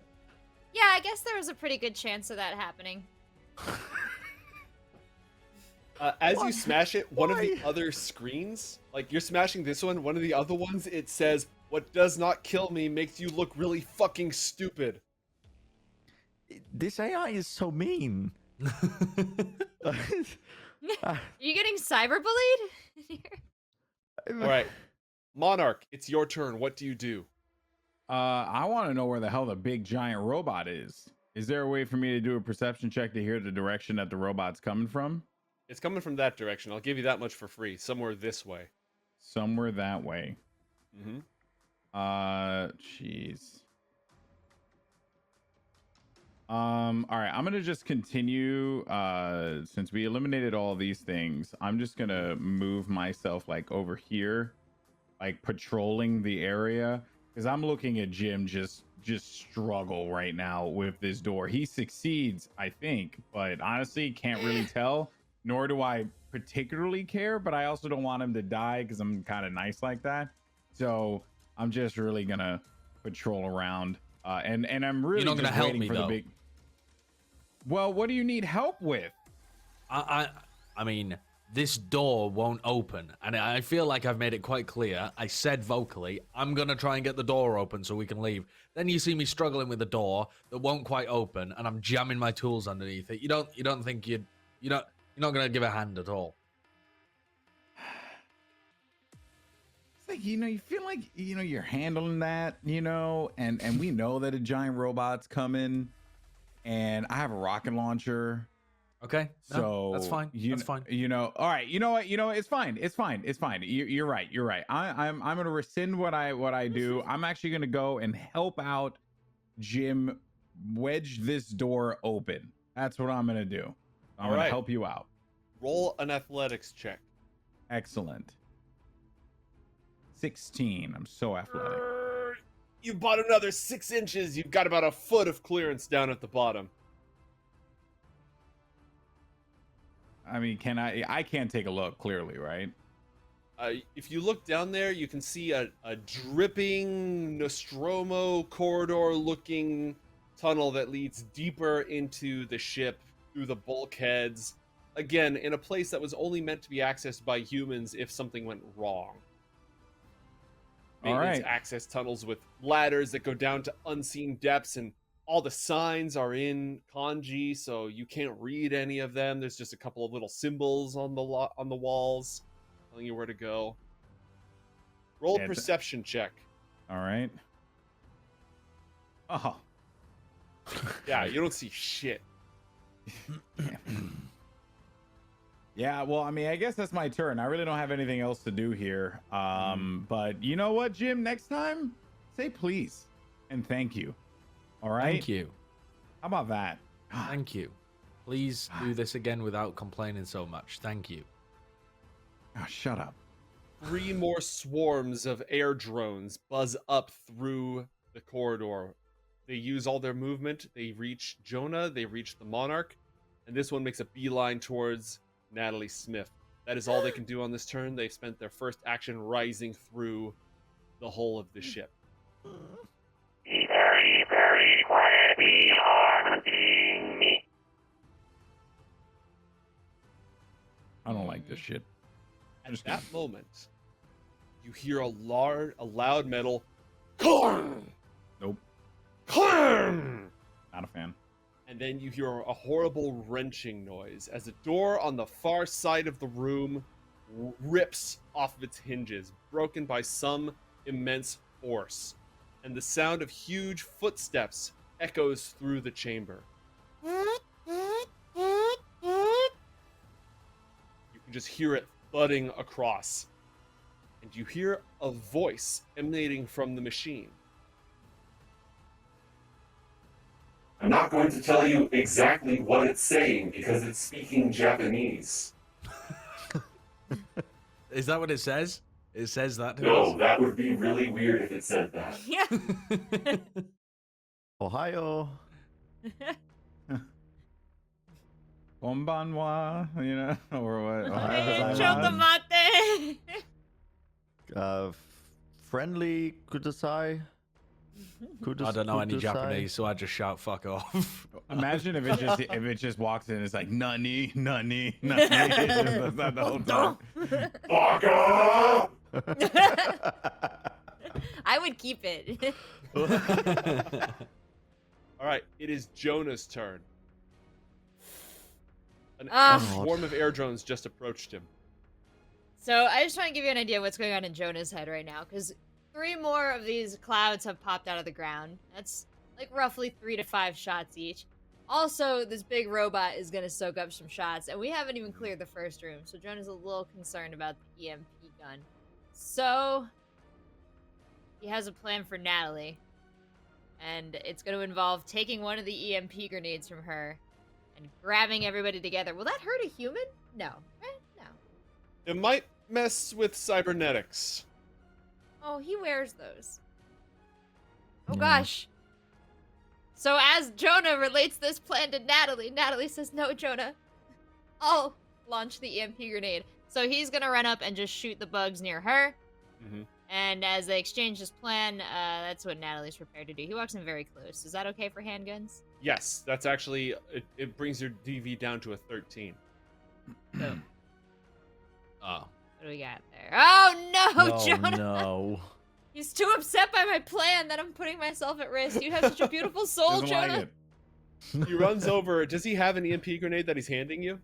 Yeah, I guess there was a pretty good chance of that happening. As you smash it, one of the other screens, like you're smashing this one of the other ones, it says, "What does not kill me makes you look really fucking stupid." This AI is so mean. Are you getting cyberbullied? All right, Monarch, it's your turn. What do you do? I want to know where the hell the big giant robot is. Is there a way for me to do a perception check to hear the direction that the robot's coming from? It's coming from that direction. I'll give you that much for free. Somewhere this way. Somewhere that way. Mm-hmm. Jeez. All right, I'm gonna just continue. Since we eliminated all these things, I'm just gonna move myself like over here, like patrolling the area, because I'm looking at Jim just struggle right now with this door. He succeeds, I think, but honestly, can't really tell. Nor do I particularly care, but I also don't want him to die because I'm kind of nice like that. So I'm just really gonna patrol around, and I'm really You're not just gonna help waiting me, for though. the big. Well, what do you need help with? I mean, this door won't open, and I feel like I've made it quite clear. I said vocally, I'm gonna try and get the door open so we can leave. Then you see me struggling with the door that won't quite open, and I'm jamming my tools underneath it. You don't think you're not gonna give a hand at all. It's like, you feel like, you're handling that, and we know that a giant robot's coming, and I have a rocket launcher. Okay, So that's fine. That's fine. All right. You know what? It's fine. It's fine. It's fine. You're right. You're right. I'm gonna rescind what I do. I'm actually gonna go and help out Jim wedge this door open. That's what I'm gonna do. I'm gonna help you out. Roll an athletics check. Excellent. 16. I'm so athletic. You bought another 6 inches. You've got about a foot of clearance down at the bottom. I mean, I can't take a look clearly, right? If you look down there, you can see a dripping Nostromo corridor-looking tunnel that leads deeper into the ship through the bulkheads. Again, in a place that was only meant to be accessed by humans if something went wrong. Maintenance access tunnels with ladders that go down to unseen depths, and all the signs are in kanji, so you can't read any of them. There's just a couple of little symbols on the walls telling you where to go. Roll a perception check. All right. Oh. Yeah, you don't see shit. Yeah, well, I mean, I guess that's my turn. I really don't have anything else to do here. But you know what, Jim? Next time, say please and thank you. All right? Thank you. How about that? Thank you. Please do this again without complaining so much. Thank you. Oh, shut up. 3 more swarms of air drones buzz up through the corridor. They use all their movement. They reach Jonah. They reach the Monarch. And this one makes a beeline towards Natalie Smith. That is all they can do on this turn. They've spent their first action rising through the hull of the ship. Be very, very quiet. We are hunting. I don't like this shit. At that moment, you hear a loud metal "Corn! Nope. Corn!" Not a fan. And then you hear a horrible wrenching noise as a door on the far side of the room rips off of its hinges, broken by some immense force. And the sound of huge footsteps echoes through the chamber. You can just hear it thudding across. And you hear a voice emanating from the machine. I'm not going to tell you exactly what it's saying because it's speaking Japanese. Is that what it says? It says that to No, us? that would be really weird if it said that. Yeah. Ohio. Konbanwa, you know, or what? Ohio Chocolate. Friendly kudasai. I don't know any Japanese, so I just shout "fuck off." Imagine if it just walks in, and it's like nani, nani, nani. That's not the whole time. Baka! I would keep it. All right, it is Jonah's turn. A Ah. swarm of air drones just approached him. So I just want to give you an idea of what's going on in Jonah's head right now, because 3 more of these clouds have popped out of the ground. That's like roughly 3 to 5 shots each. Also, this big robot is going to soak up some shots, and we haven't even cleared the first room, so Jonah's a little concerned about the EMP gun. So, he has a plan for Natalie, and it's going to involve taking one of the EMP grenades from her and grabbing everybody together. Will that hurt a human? No. Right? No. It might mess with cybernetics. Oh, he wears those. Oh Yeah. gosh. So as Jonah relates this plan to Natalie, Natalie says, "No, Jonah, I'll launch the EMP grenade." So he's gonna run up and just shoot the bugs near her. Mhm. And as they exchange this plan, that's what Natalie's prepared to do. He walks in very close. Is that okay for handguns? Yes, that's actually it brings your DV down to a 13. So, Oh. what do we got there? Oh no, Oh Jonah! no. He's too upset by my plan that I'm putting myself at risk. You have such a beautiful soul, Doesn't Jonah. like it. He runs over. Does he have an EMP grenade that he's handing you?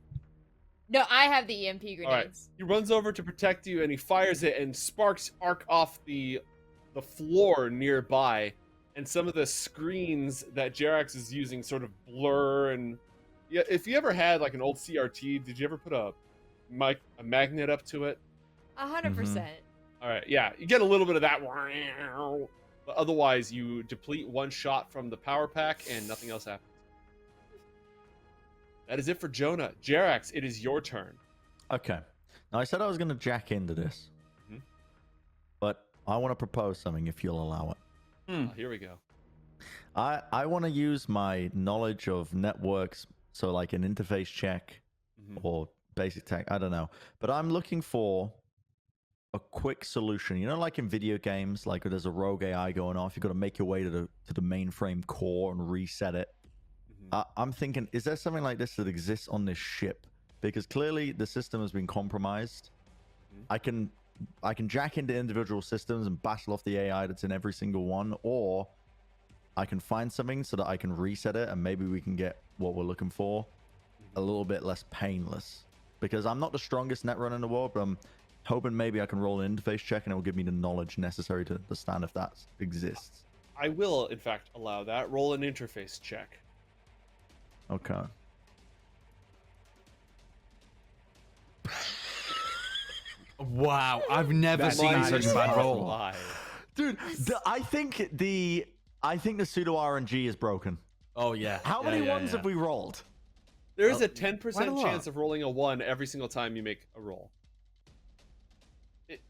No, I have the EMP grenades. All right. He runs over to protect you, and he fires it, and sparks arc off the floor nearby, and some of the screens that Jerax is using sort of blur. And yeah, if you ever had like an old CRT, did you ever put a magnet up to it? 100%. All right, yeah, you get a little bit of that, but otherwise you deplete 1 shot from the power pack, and nothing else happens. That is it for Jonah. Jerax, it is your turn. Okay. Now, I said I was going to jack into this. Mhm. But I want to propose something if you'll allow it. Oh, here we go. I want to use my knowledge of networks, so like an interface check Mhm. or basic tech, I don't know. But I'm looking for a quick solution. You know, like in video games, like there's a rogue AI going off, you've got to make your way to the mainframe core and reset it. Mhm. I'm thinking, is there something like this that exists on this ship? Because clearly the system has been compromised. Mhm. I can jack into individual systems and battle off the AI that's in every single one, or I can find something so that I can reset it and maybe we can get what we're looking for a little bit less painless. Because I'm not the strongest net runner in the world, but I'm hoping maybe I can roll an interface check and it will give me the knowledge necessary to understand if that exists. I will, in fact, allow that. Roll an interface check. Okay. Wow, I've never That's seen not such a even bad possible. roll. Dude, I think the pseudo RNG is broken. Oh yeah. How Yeah, many yeah, ones yeah. have we rolled? There is a Quite a 10% lot. chance of rolling a 1 every single time you make a roll.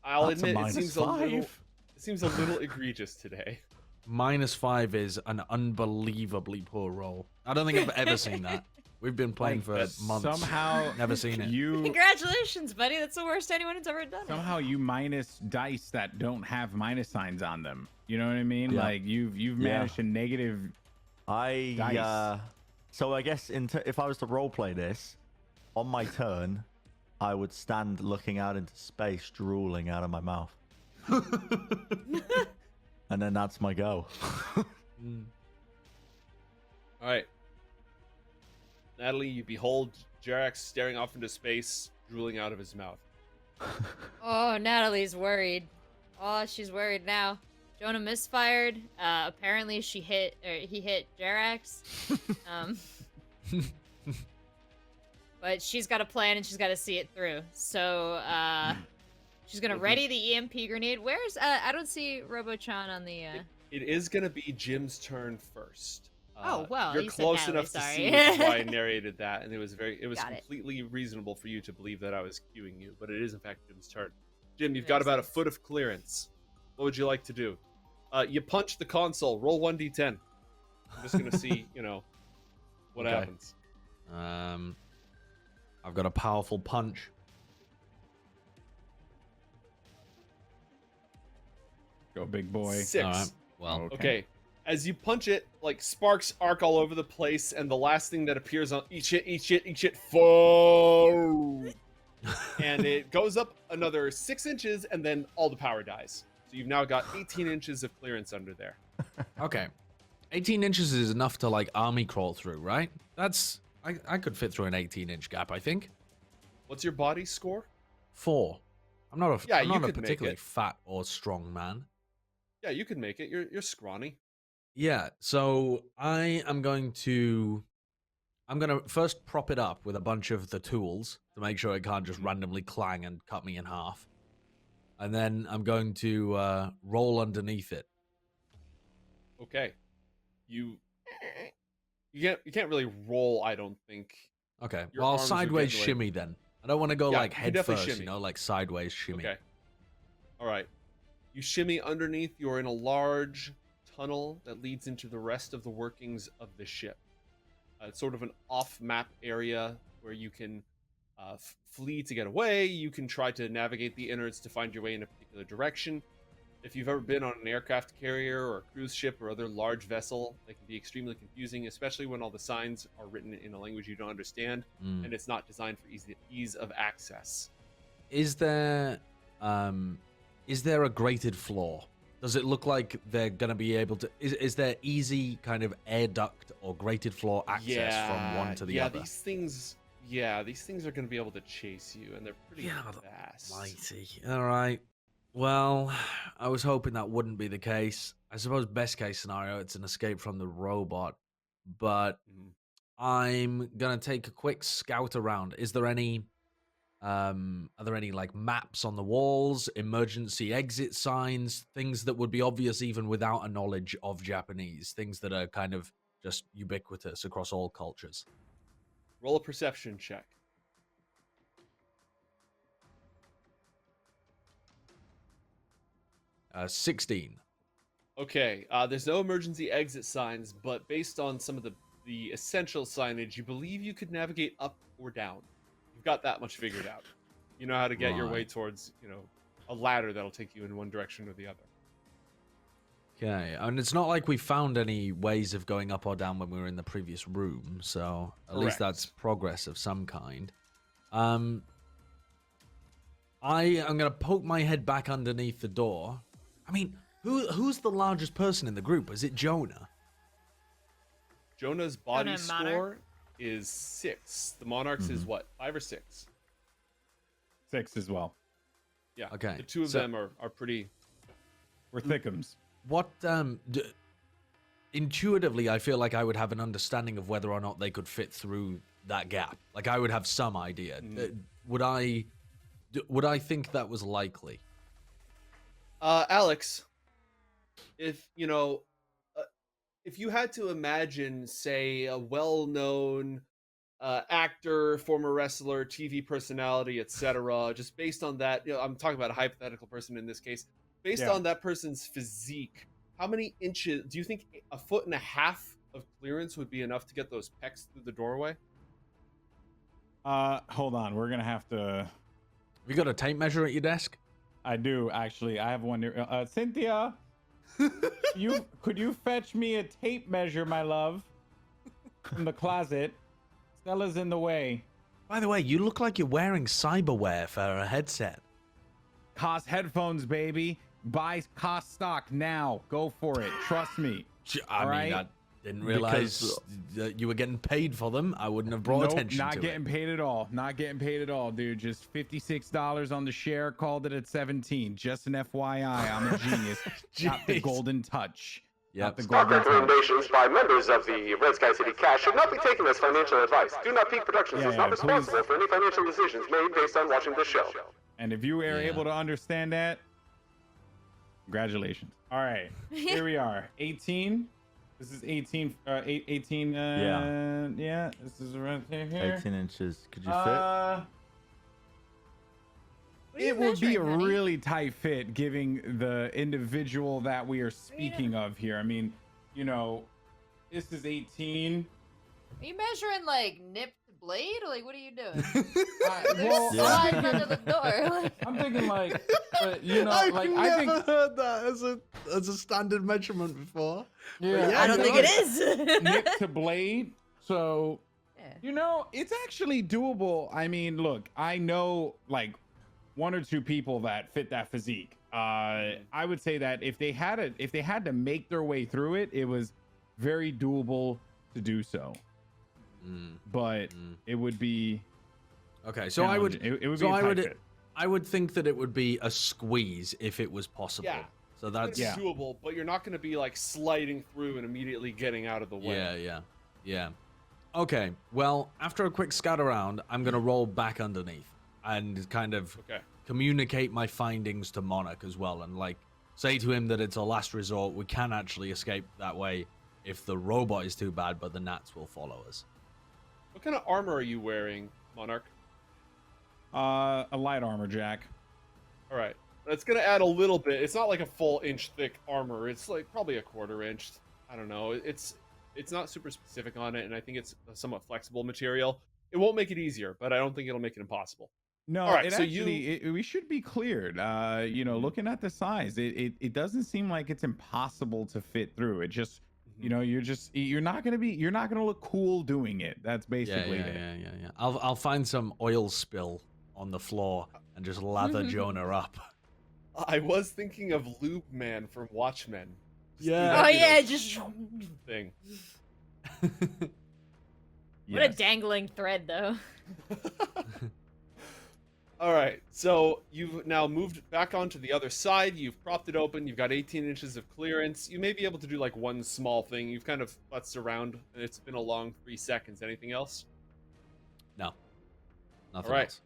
I'll That's a admit, it minus seems a little. 5. It seems a little egregious today. -5 is an unbelievably poor roll. I don't think I've ever seen that We've been playing for Like, months. somehow Never seen it. you Congratulations, buddy. That's the worst anyone has ever done. it. somehow you minus dice that don't have minus signs on them. You know what I mean? Yeah. Like you've managed a negative. Dice. So I guess if I was to roleplay this, on my turn, I would stand looking out into space, drooling out of my mouth. And then that's my go. All right. Natalie, you behold Jerax staring off into space, drooling out of his mouth. Oh, Natalie's worried. Oh, she's worried now. Jonah misfired. Apparently he hit Jerax. But she's got a plan and she's got to see it through. So she's gonna ready the EMP grenade. Where's I don't see Robo-chan on the. It is gonna be Jim's turn first. Oh, well, you're you said close Natalie, enough to sorry. see, which is why I narrated that, and it was Got it. completely reasonable for you to believe that I was cueing you, but it is in fact Jim's turn. Jim, you've got about a foot of clearance. What would you like to do? You punch the console. Roll 1d10. I'm just gonna see, what Okay. happens. I've got a powerful punch. Go big boy. 6. All right. Well, Okay. As you punch it, like sparks arc all over the place, and the last thing that appears on eat shit, fall, and it goes up another 6 inches, and then all the power dies. So you've now got 18 inches of clearance under there. okay. 18 inches is enough to like army crawl through, right? I could fit through an 18-inch gap, I think. What's your body score? 4. I'm not a, Yeah, I'm you not a could make particularly it. fat or strong man. Yeah, you can make it. You're scrawny. Yeah, so I'm gonna first prop it up with a bunch of the tools to make sure it can't just randomly clang and cut me in half. And then I'm going to roll underneath it. Okay. You can't really roll, I don't think. Okay. Your Well, arms would sideways get in the way. shimmy then. I don't want to go Yeah, like you head definitely first, shimmy. like sideways shimmy. Okay. All right. You shimmy underneath. You're in a large tunnel that leads into the rest of the workings of the ship. It's sort of an off-map area where you can flee to get away. You can try to navigate the innards to find your way in a particular direction. If you've ever been on an aircraft carrier or a cruise ship or other large vessel, they can be extremely confusing, especially when all the signs are written in a language you don't understand, and it's not designed for ease of access. Is there a grated floor? Does it look like they're going to be able to... Is there easy kind of air duct or grated floor access from one to the other? These things are going to be able to chase you, and they're pretty fast. Mighty. All right. Well, I was hoping that wouldn't be the case. I suppose best case scenario, it's an escape from the robot. But I'm going to take a quick scout around. Is there any... are there any like maps on the walls, emergency exit signs, things that would be obvious even without a knowledge of Japanese, things that are kind of just ubiquitous across all cultures? Roll a perception check. 16. Okay, there's no emergency exit signs, but based on some of the essential signage, you believe you could navigate up or down. You've got that much figured out. You know how to get your way Right. towards, a ladder that'll take you in one direction or the other. Okay, and it's not like we found any ways of going up or down when we were in the previous room, so at least Correct. that's progress of some kind. I am gonna poke my head back underneath the door. I mean, who's the largest person in the group? Is it Jonah? Jonah's body Jonah and Monarch? score is 6. The Monarch's is what, 5 or 6? 6 as well. Yeah. Okay, The two of so- them are pretty. We're thickums. What intuitively, I feel like I would have an understanding of whether or not they could fit through that gap. Like I would have some idea. Would I think that was likely? Alex, if if you had to imagine, say, a well-known actor, former wrestler, TV personality, etc., just based on that, I'm talking about a hypothetical person in this case. Based Yeah. on that person's physique, how many inches do you think a foot and a half of clearance would be enough to get those pecs through the doorway? Hold on. We're gonna have to. You got a tape measure at your desk? I do actually. I have one here. Cynthia, could you fetch me a tape measure, my love, from the closet? Stella's in the way. By the way, you look like you're wearing cyberware for a headset. Cost headphones, baby. Buy cost stock now. Go for it. Trust me. I mean, I didn't realize that you were getting paid for them. I wouldn't have brought attention to it. Not getting paid at all. Not getting paid at all, dude. Just $56 on the share. Called it at 17. Just an FYI. I'm a genius. Got the golden touch. Yep. Stock recommendations by members of the Red Sky City Cash should not be taken as financial advice. Do Not Peak Productions is not responsible for any financial decisions made based on watching this show. And if you are able to understand that, congratulations. All right, here we are. 18. This is 18. 18. Yeah. This is right here. 18 inches. Could you fit? It would be a really tight fit, giving the individual that we are speaking of here. I mean, you know, this is 18. Are you measuring like nip to blade? Like, what are you doing? Well, Sliding under the door. Like... I'm thinking like, you know, like I've I think. never heard that as a standard measurement before. Yeah, I don't think it is. Nip to blade. So, you know, it's actually doable. I mean, look, I know like one or two people that fit that physique. I would say that if they had to make their way through it, it was very doable to do so. But it would be okay. So I would. It would so be a I tight would. fit. I would think that it would be a squeeze if it was possible. Yeah. So that's It's doable, but you're not going to be like sliding through and immediately getting out of the way. Yeah. Okay. Well, after a quick scout around, I'm gonna roll back underneath and kind of communicate my findings to Monarch as well, and like say to him that it's a last resort. We can actually escape that way if the robot is too bad, but the gnats will follow us. What kind of armor are you wearing, Monarch? A light armor, Jack. All right. That's going to add a little bit. It's not like a full inch thick armor. It's like probably a quarter inch. I don't know. It's not super specific on it, and I think it's a somewhat flexible material. It won't make it easier, but I don't think it'll make it impossible. No, all right, it so actually, we should be cleared. You know, looking at the size, it doesn't seem like it's impossible to fit through. It just, you know, you're not gonna look cool doing it. That's basically it. Yeah. I'll find some oil spill on the floor and just lather Jonah up. I was thinking of Lube Man from Watchmen. Just thing. What a dangling thread, though. All right, so you've now moved back onto the other side. You've propped it open. You've got 18 inches of clearance. You may be able to do like one small thing. You've kind of futzed around, and it's been a long 3 seconds. Anything else? No. Nothing All right. else.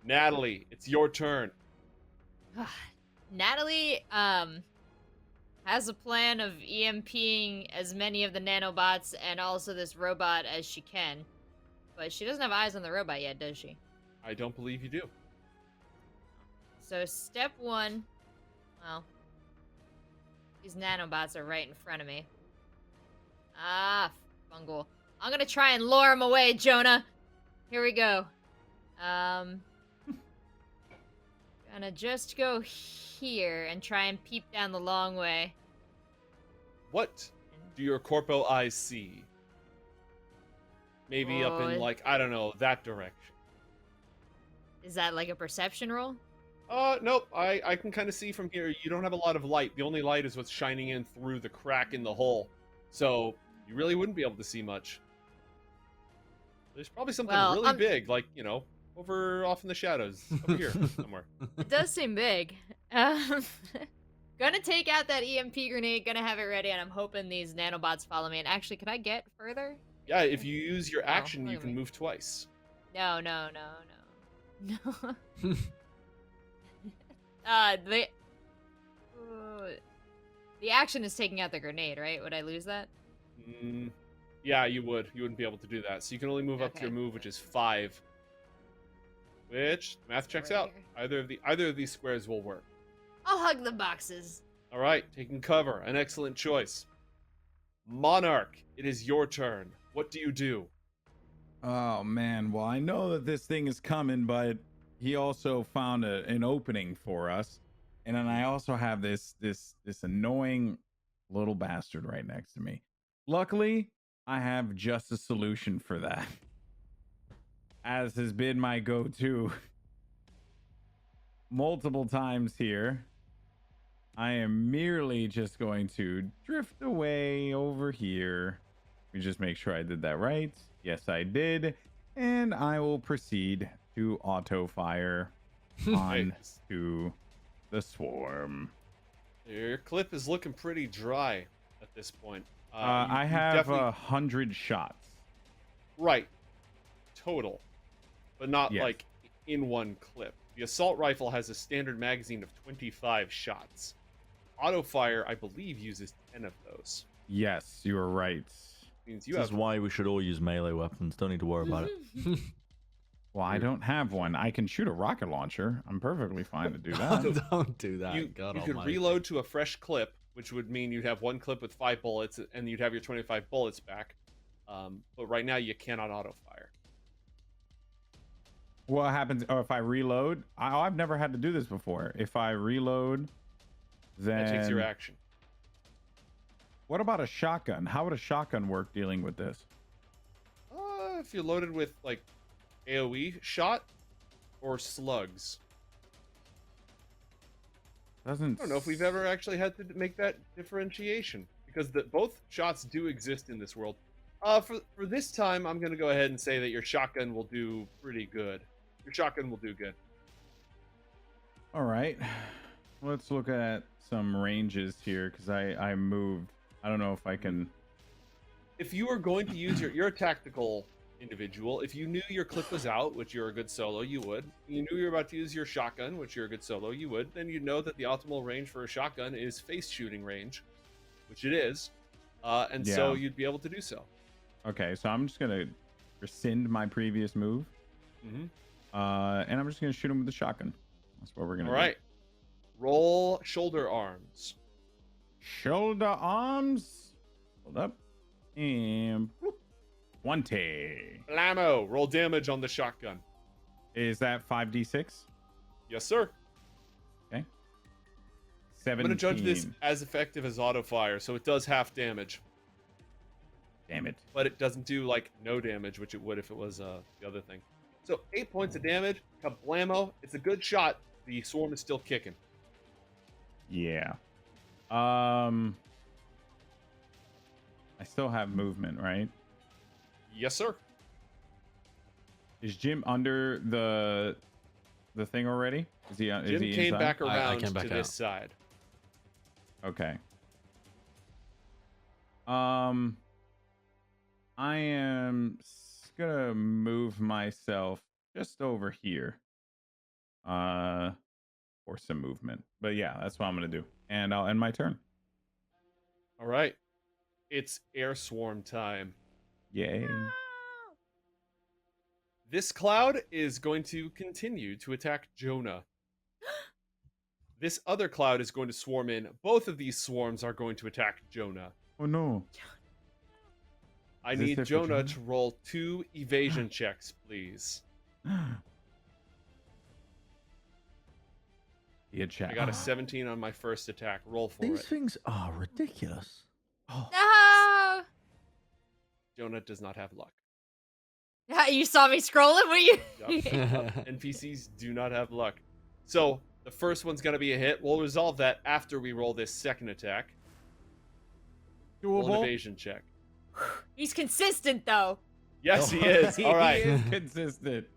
Natalie, it's your turn. Natalie has a plan of EMPing as many of the nanobots and also this robot as she can. But she doesn't have eyes on the robot yet, does she? I don't believe you do. So step one, well, these nanobots are right in front of me. Ah, fungal. I'm gonna try and lure them away, Jonah. Here we go. Gonna just go here and try and peep down the long way. What do your corpo eyes see? Maybe up in like, I don't know, that direction. Is that like a perception roll? Nope. I can kind of see from here. You don't have a lot of light. The only light is what's shining in through the crack in the hole. So you really wouldn't be able to see much. There's probably something really big, like, you know, over off in the shadows, over here somewhere. It does seem big. Gonna take out that EMP grenade, gonna have it ready, and I'm hoping these nanobots follow me. And actually, could I get further? Yeah, if you use your action, you can move twice. No. The action is taking out the grenade, right? Would I lose that? Yeah, you would. You wouldn't be able to do that. So you can only move up to your move, which is 5. Which math checks out. Either of these squares will work. I'll hug the boxes. All right, taking cover, an excellent choice. Monarch, it is your turn. What do you do? Oh man, well I know that this thing is coming, but he also found an opening for us, and then I also have this annoying little bastard right next to me. Luckily, I have just a solution for that, as has been my go-to multiple times here. I am merely just going to drift away over here. Let me just make sure I did that right. Yes, I did. And I will proceed to auto fire on Nice. to the swarm. Your clip is looking pretty dry at this point. I You have definitely 100 shots. right total, but not Yes. like in one clip. The assault rifle has a standard magazine of 25 shots. Auto fire, I believe, uses 10 of those. Yes, you are right. Means you This have is why we should all use melee weapons. Don't need to worry about it. Well, I don't have one. I can shoot a rocket launcher. I'm perfectly fine to do that. Don't do that. you, God you could almighty. reload to a fresh clip, which would mean you'd have one clip with 5 bullets, and you'd have your 25 bullets back. But right now you cannot auto fire. What happens if I reload? I've never had to do this before. If I reload, then That takes your action. what about a shotgun? How would a shotgun work dealing with this? If you're loaded with like AoE shot or slugs. Doesn't I don't know if we've ever actually had to make that differentiation, because both shots do exist in this world. For this time, I'm going to go ahead and say that your shotgun will do pretty good. Your shotgun will do good. All right, let's look at some ranges here because I moved. I don't know if I can. If you are going to use you're a tactical individual. If you knew your clip was out, which you're a good solo, you would. You knew you were about to use your shotgun, which you're a good solo, you would. Then you'd know that the optimal range for a shotgun is face shooting range, which it is. And so Yeah. you'd be able to do so. Okay, so I'm just gonna rescind my previous move, Mm-hmm. and I'm just gonna shoot him with the shotgun. That's what we're gonna All do. right. Roll shoulder arms. Shoulder arms. Hold up. And whoop, 20. Blammo. Roll damage on the shotgun. Is that 5d6? Yes, sir. Okay. I'm 17. going to judge this as effective as auto fire, so it does half damage, Damn it. but it doesn't do like no damage, which it would if it was the other thing. So 8 points of damage. Kablamo. It's a good shot. The swarm is still kicking. Yeah. I still have movement, right? Yes, sir. Is Jim under the thing already? Is he? Is Jim he came inside? back I around came back to this out. side. Okay. I am gonna move myself just over here. For some movement. But yeah, that's what I'm gonna do. And I'll end my turn. All right. It's air swarm time. Yay. This cloud is going to continue to attack Jonah. This other cloud is going to swarm in. Both of these swarms are going to attack Jonah. Oh no. I Is this need it for Jonah Jonah? to roll 2 evasion checks, please. Yeah, chat. I got a 17 on my first attack. Roll for These it. things are ridiculous. Oh, No! Jonah does not have luck. You saw me scrolling, were you? Yup. NPCs do not have luck. So the first one's going to be a hit. We'll resolve that after we roll this second attack. Roll an Doable. evasion check. He's consistent, though. Yes, he is. All right. He is consistent.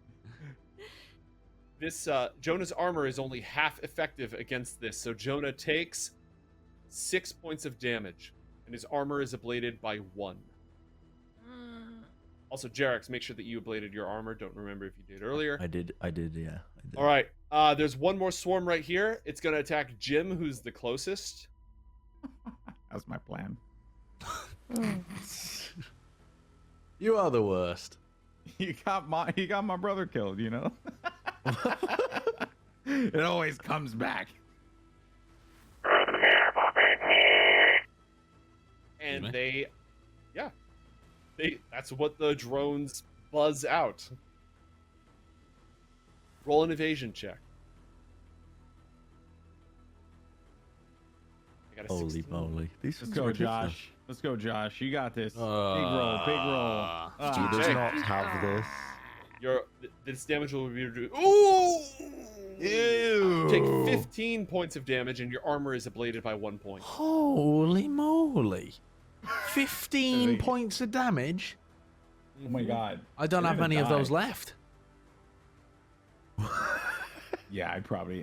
This Jonah's armor is only half effective against this, so Jonah takes 6 points of damage, and his armor is ablated by 1. Also, Jerax, make sure that you ablated your armor. Don't remember if you did earlier. I did, yeah. I did. All right. There's one more swarm right here. It's going to attack Jim, who's the closest. That's my plan. You are the worst. He got my brother killed, you know? It always comes back. And Excuse that's what the drones buzz out. Roll an evasion check. I got a Holy 16. moly. These Let's things go, are ridiculous. Josh. Let's go, Josh. You got this. Big roll, big roll. He does Okay. not have this. This damage will be reduced. Ooh! Ew. Take 15 points of damage, and your armor is ablated by 1 point. Holy moly. 15 Really? points of damage? Oh my god. I don't You're have gonna any of die. those left. Yeah,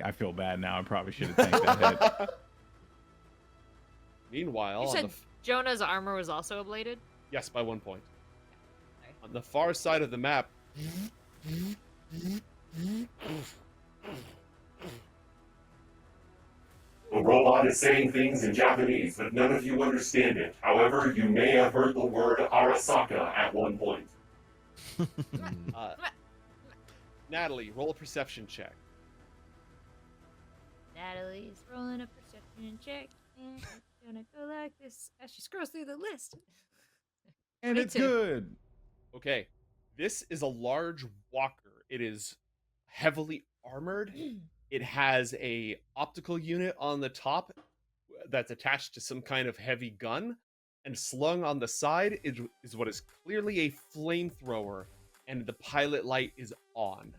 I feel bad now. I probably should have taken that hit. Meanwhile, You on said the Jonah's armor was also ablated? yes, by 1 point. Sorry. On the far side of the map, The robot is saying things in Japanese, but none of you understand it. However, you may have heard the word Arasaka at one point. uh, Natalie, roll a perception check. Natalie's rolling a perception check, and it's gonna go like this as she scrolls through the list. And it's 22. good. Okay, this is a large walker. It is heavily armored. It has a optical unit on the top that's attached to some kind of heavy gun, and slung on the side is what is clearly a flamethrower, and the pilot light is on.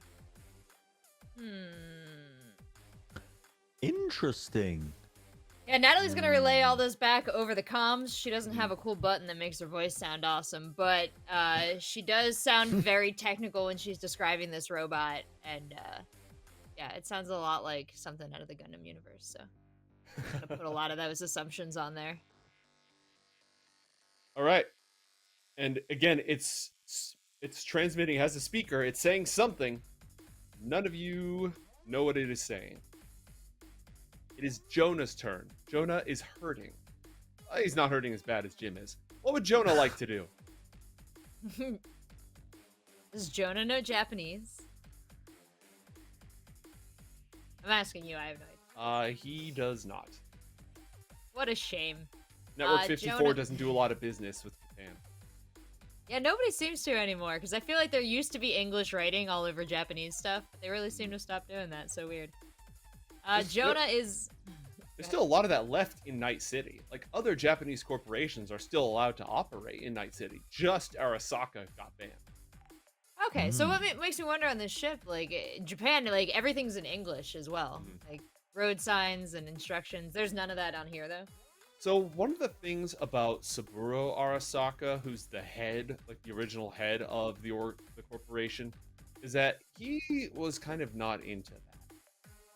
Interesting. Yeah, Natalie's gonna relay all this back over the comms. She doesn't have a cool button that makes her voice sound awesome, but she does sound very technical when she's describing this robot, and yeah, it sounds a lot like something out of the Gundam universe, so I'm gonna put a lot of those assumptions on there. All right, and again, it's transmitting, it has a speaker. It's saying something. None of you know what it is saying. It is Jonah's turn. Jonah is hurting. He's not hurting as bad as Jim is. What would Jonah like to do? Does Jonah know Japanese? I'm asking you, I have no idea. He does not. What a shame. Network 54 Jonah- doesn't do a lot of business with Japan. Yeah, nobody seems to anymore, because I feel like there used to be English writing all over Japanese stuff, but they really seem to stop doing that, so weird. Jonah is... There's still a lot of that left in Night City. Like, other Japanese corporations are still allowed to operate in Night City. Just Arasaka got banned. Okay, so what makes me wonder on this ship, like, Japan, like, everything's in English as well. Like, road signs and instructions. There's none of that on here, though. So one of the things about Saburo Arasaka, who's the head, like the original head of the corporation, is that he was kind of not into that.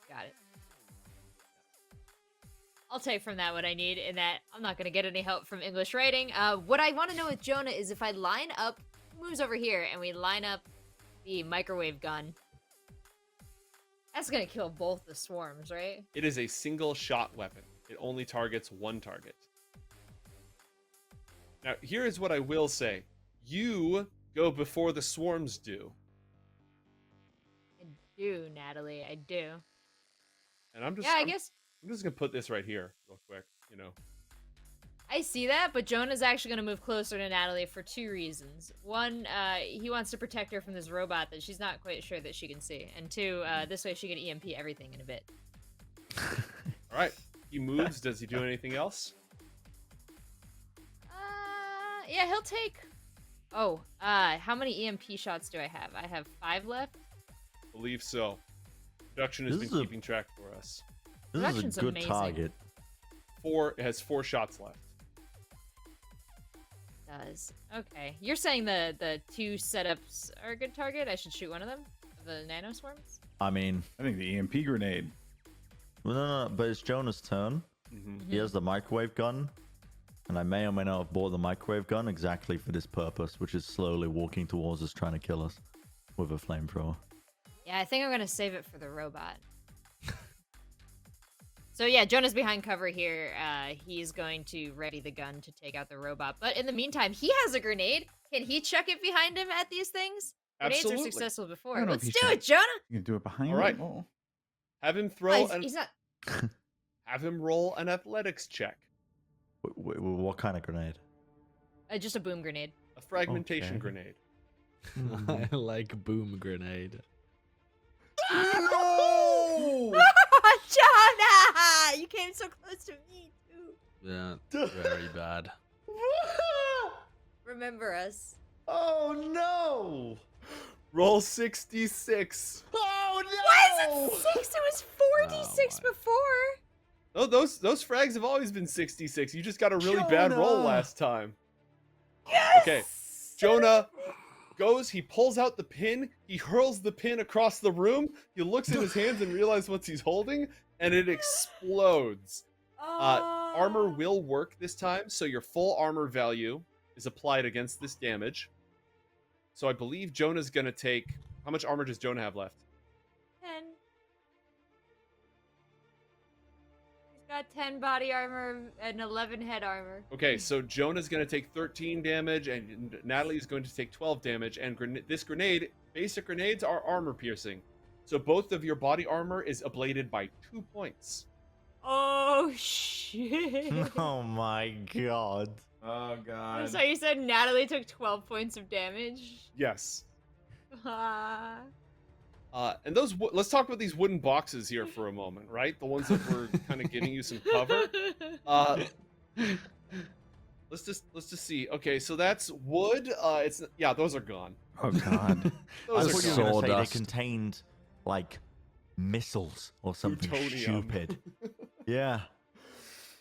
Got it. I'll take from that what I need, in that I'm not going to get any help from English writing. What I want to know with Jonah is if I line up, moves over here, and we line up the microwave gun, that's going to kill both the swarms, right? It is a single shot weapon. It only targets one target. Now, here is what I will say. You go before the swarms do. I do, Natalie, I do. And I'm just Yeah, I guess I'm just going to put this right here real quick, you know. I see that, but Jonah's actually going to move closer to Natalie for two reasons. One, he wants to protect her from this robot that she's not quite sure that she can see. And two, this way she can EMP everything in a bit. All right. He moves. Does he do anything else? Yeah, he'll take... Oh, how many EMP shots do I have? I have 5 left. Believe so. Production has This been is a- keeping track for us. This Production's is a good amazing. target. It has 4 shots left. Does. Okay. You're saying the 2 setups are a good target? I should shoot one of them? The nano swarms? I mean, I think the EMP grenade. well, no, but it's Jonah's turn. Mm-hmm. He has the microwave gun. And I may or may not have bought the microwave gun exactly for this purpose, which is slowly walking towards us, trying to kill us with a flamethrower. Yeah, I think I'm gonna save it for the robot. So yeah, Jonah's behind cover here. He's going to ready the gun to take out the robot. But in the meantime, he has a grenade. Can he chuck it behind him at these things? Grenades Absolutely. are successful I before. don't know Let's if do he it, Jonah! You can do it behind All right. him? Oh. Have him Oh, throw he's not... have him roll an athletics check. What kind of grenade? Just a boom grenade. A fragmentation Okay. grenade. I like boom grenade. No! Jonah! You came so close to me, too. Yeah, very bad. Remember us. Oh no! Roll 66. Oh no! Why is it 6? It was 46 my. before. Oh, those frags have always been 66. You just got a really bad roll Jonah! last time. Yes! Okay, Jonah goes, he pulls out the pin, he hurls the pin across the room, he looks at his hands and realizes what he's holding, and it explodes. Armor will work this time, so your full armor value is applied against this damage. So I believe Jonah's gonna take... How much armor does Jonah have left? 10. He's got 10 body armor and 11 head armor. Okay, so Jonah's gonna take 13 damage, and Natalie is going to take 12 damage, and this grenade, basic grenades are armor piercing. So both of your body armor is ablated by 2 points. Oh, shit. Oh my god. Oh god. So you said Natalie took 12 points of damage? Yes. Ah. And those, let's talk about these wooden boxes here for a moment, right? The ones that were kind of giving you some cover. Let's just see. Okay, so that's wood. Yeah, those are gone. Oh god. I Those thought are you gone. were gonna say Sawdust. they contained like missiles or something Plutonium. stupid. Yeah.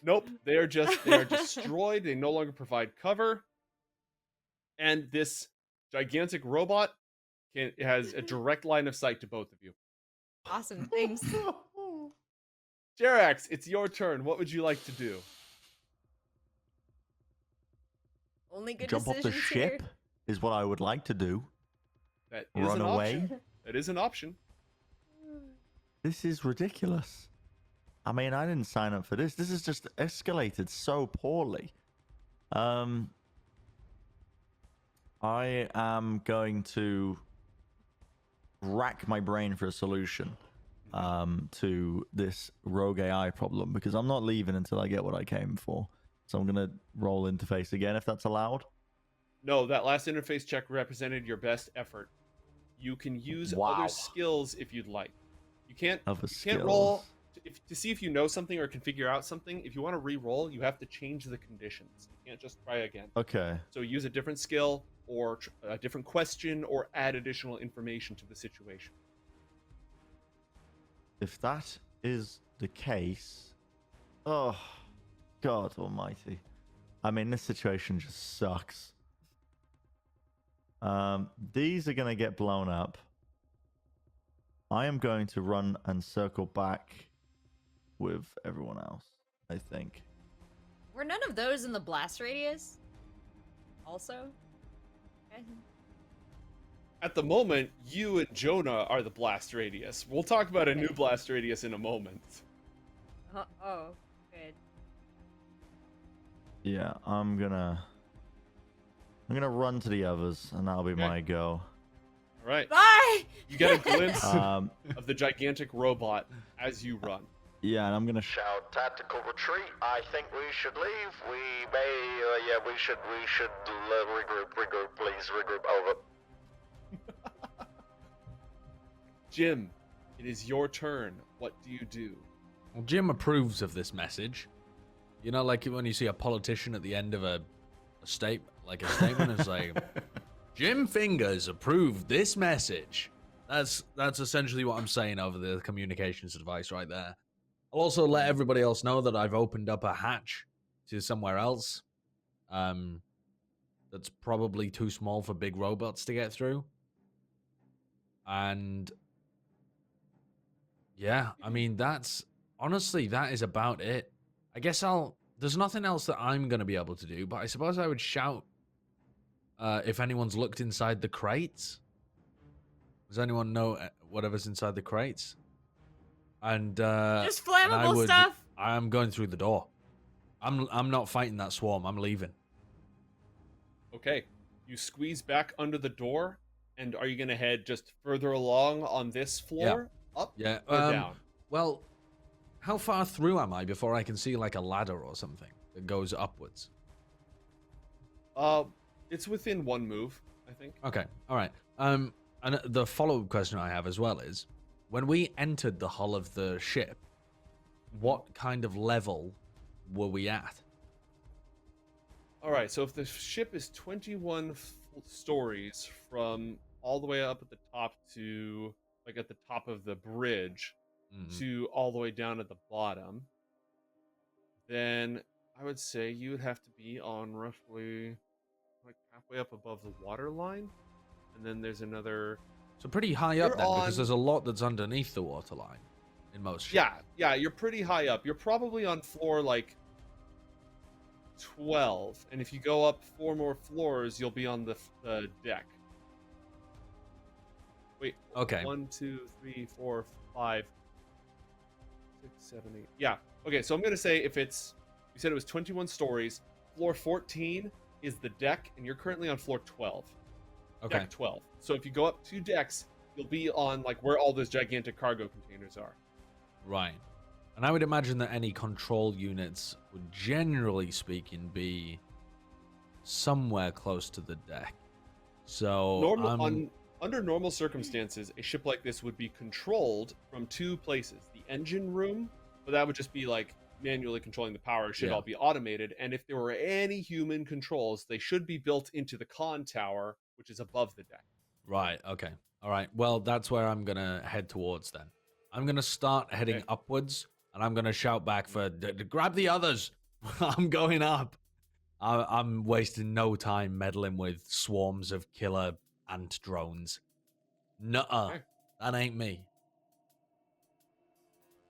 Nope, they are destroyed. They no longer provide cover. And this gigantic robot has a direct line of sight to both of you. Awesome, thanks. Jerax, it's your turn. What would you like to do? Only good Jump off the decisions ship here. is what I would like to do. That is Run an away. option. That is an option. This is ridiculous. I mean, I didn't sign up for this. This has just escalated so poorly. I am going to rack my brain for a solution to this rogue AI problem, because I'm not leaving until I get what I came for. So I'm going to roll interface again, if that's allowed. No, that last interface check represented your best effort. You can use Wow. other skills if you'd like. You can't Other you can't roll skills. to see if you know something or can figure out something. If you want to re-roll, you have to change the conditions. You can't just try again. Okay. So use a different skill or a different question or add additional information to the situation. If that is the case, oh, God almighty. I mean, this situation just sucks. These are going to get blown up. I am going to run and circle back with everyone else, I think. Were none of those in the blast radius? Also? Okay. At the moment, you and Jonah are the blast radius. We'll talk about a new blast radius in a moment. Oh, good. Yeah, I'm gonna run to the others, and that'll be Okay. my go. All right. Bye! You get a glimpse Um, of the gigantic robot as you run. yeah, and I'm gonna. Shout tactical retreat. I think we should leave. We may, we should regroup, please, regroup, over. Jim, it is your turn. What do you do? Well, Jim approves of this message. You know, like when you see a politician at the end of a statement, it's like, Jim Fingers approved this message. That's essentially what I'm saying over the communications device right there. I'll also let everybody else know that I've opened up a hatch to somewhere else. That's probably too small for big robots to get through. And yeah, I mean, that is about it. I guess there's nothing else that I'm going to be able to do, but I suppose I would shout if anyone's looked inside the crates. Does anyone know whatever's inside the crates? And Just and flammable stuff. I'm going through the door. I'm not fighting that swarm. I'm leaving. Okay. You squeeze back under the door, and are you going to head just further along on this floor? Up Yeah. or down? Well, how far through am I before I can see like a ladder or something that goes upwards? It's within one move. I think. Okay, all right. And the follow-up question I have as well is, when we entered the hull of the ship, what kind of level were we at? All right, so if the ship is 21 stories from all the way up at the top to like at the top of the bridge Mhm. to all the way down at the bottom, then I would say you would have to be on roughly like halfway up above the water line, and then there's another. So pretty high up You're then, because on- there's a lot that's underneath the waterline in most ships. Yeah, you're pretty high up. You're probably on floor like 12, and if you go up 4 more floors, you'll be on the deck. Wait. Okay. 1, 2, 3, 4, 5, 6, 7, 8. Yeah. Okay, so I'm gonna say if it's, you said it was 21 stories, floor 14 is the deck, and you're currently on floor 12. Okay. Deck 12. So if you go up 2 decks, you'll be on like where all those gigantic cargo containers are. Right. And I would imagine that any control units would, generally speaking, be somewhere close to the deck. So Under normal circumstances, a ship like this would be controlled from 2 places. The engine room, but that would just be like manually controlling the power. It should Yeah. all be automated. And if there were any human controls, they should be built into the con tower, which is above the deck. Right, okay. All right. Well, that's where I'm going to head towards then. I'm going to start heading Okay. upwards, and I'm going to shout back for, grab the others. I'm going up. I'm wasting no time meddling with swarms of killer ant drones. Nuh-uh. Okay. That ain't me.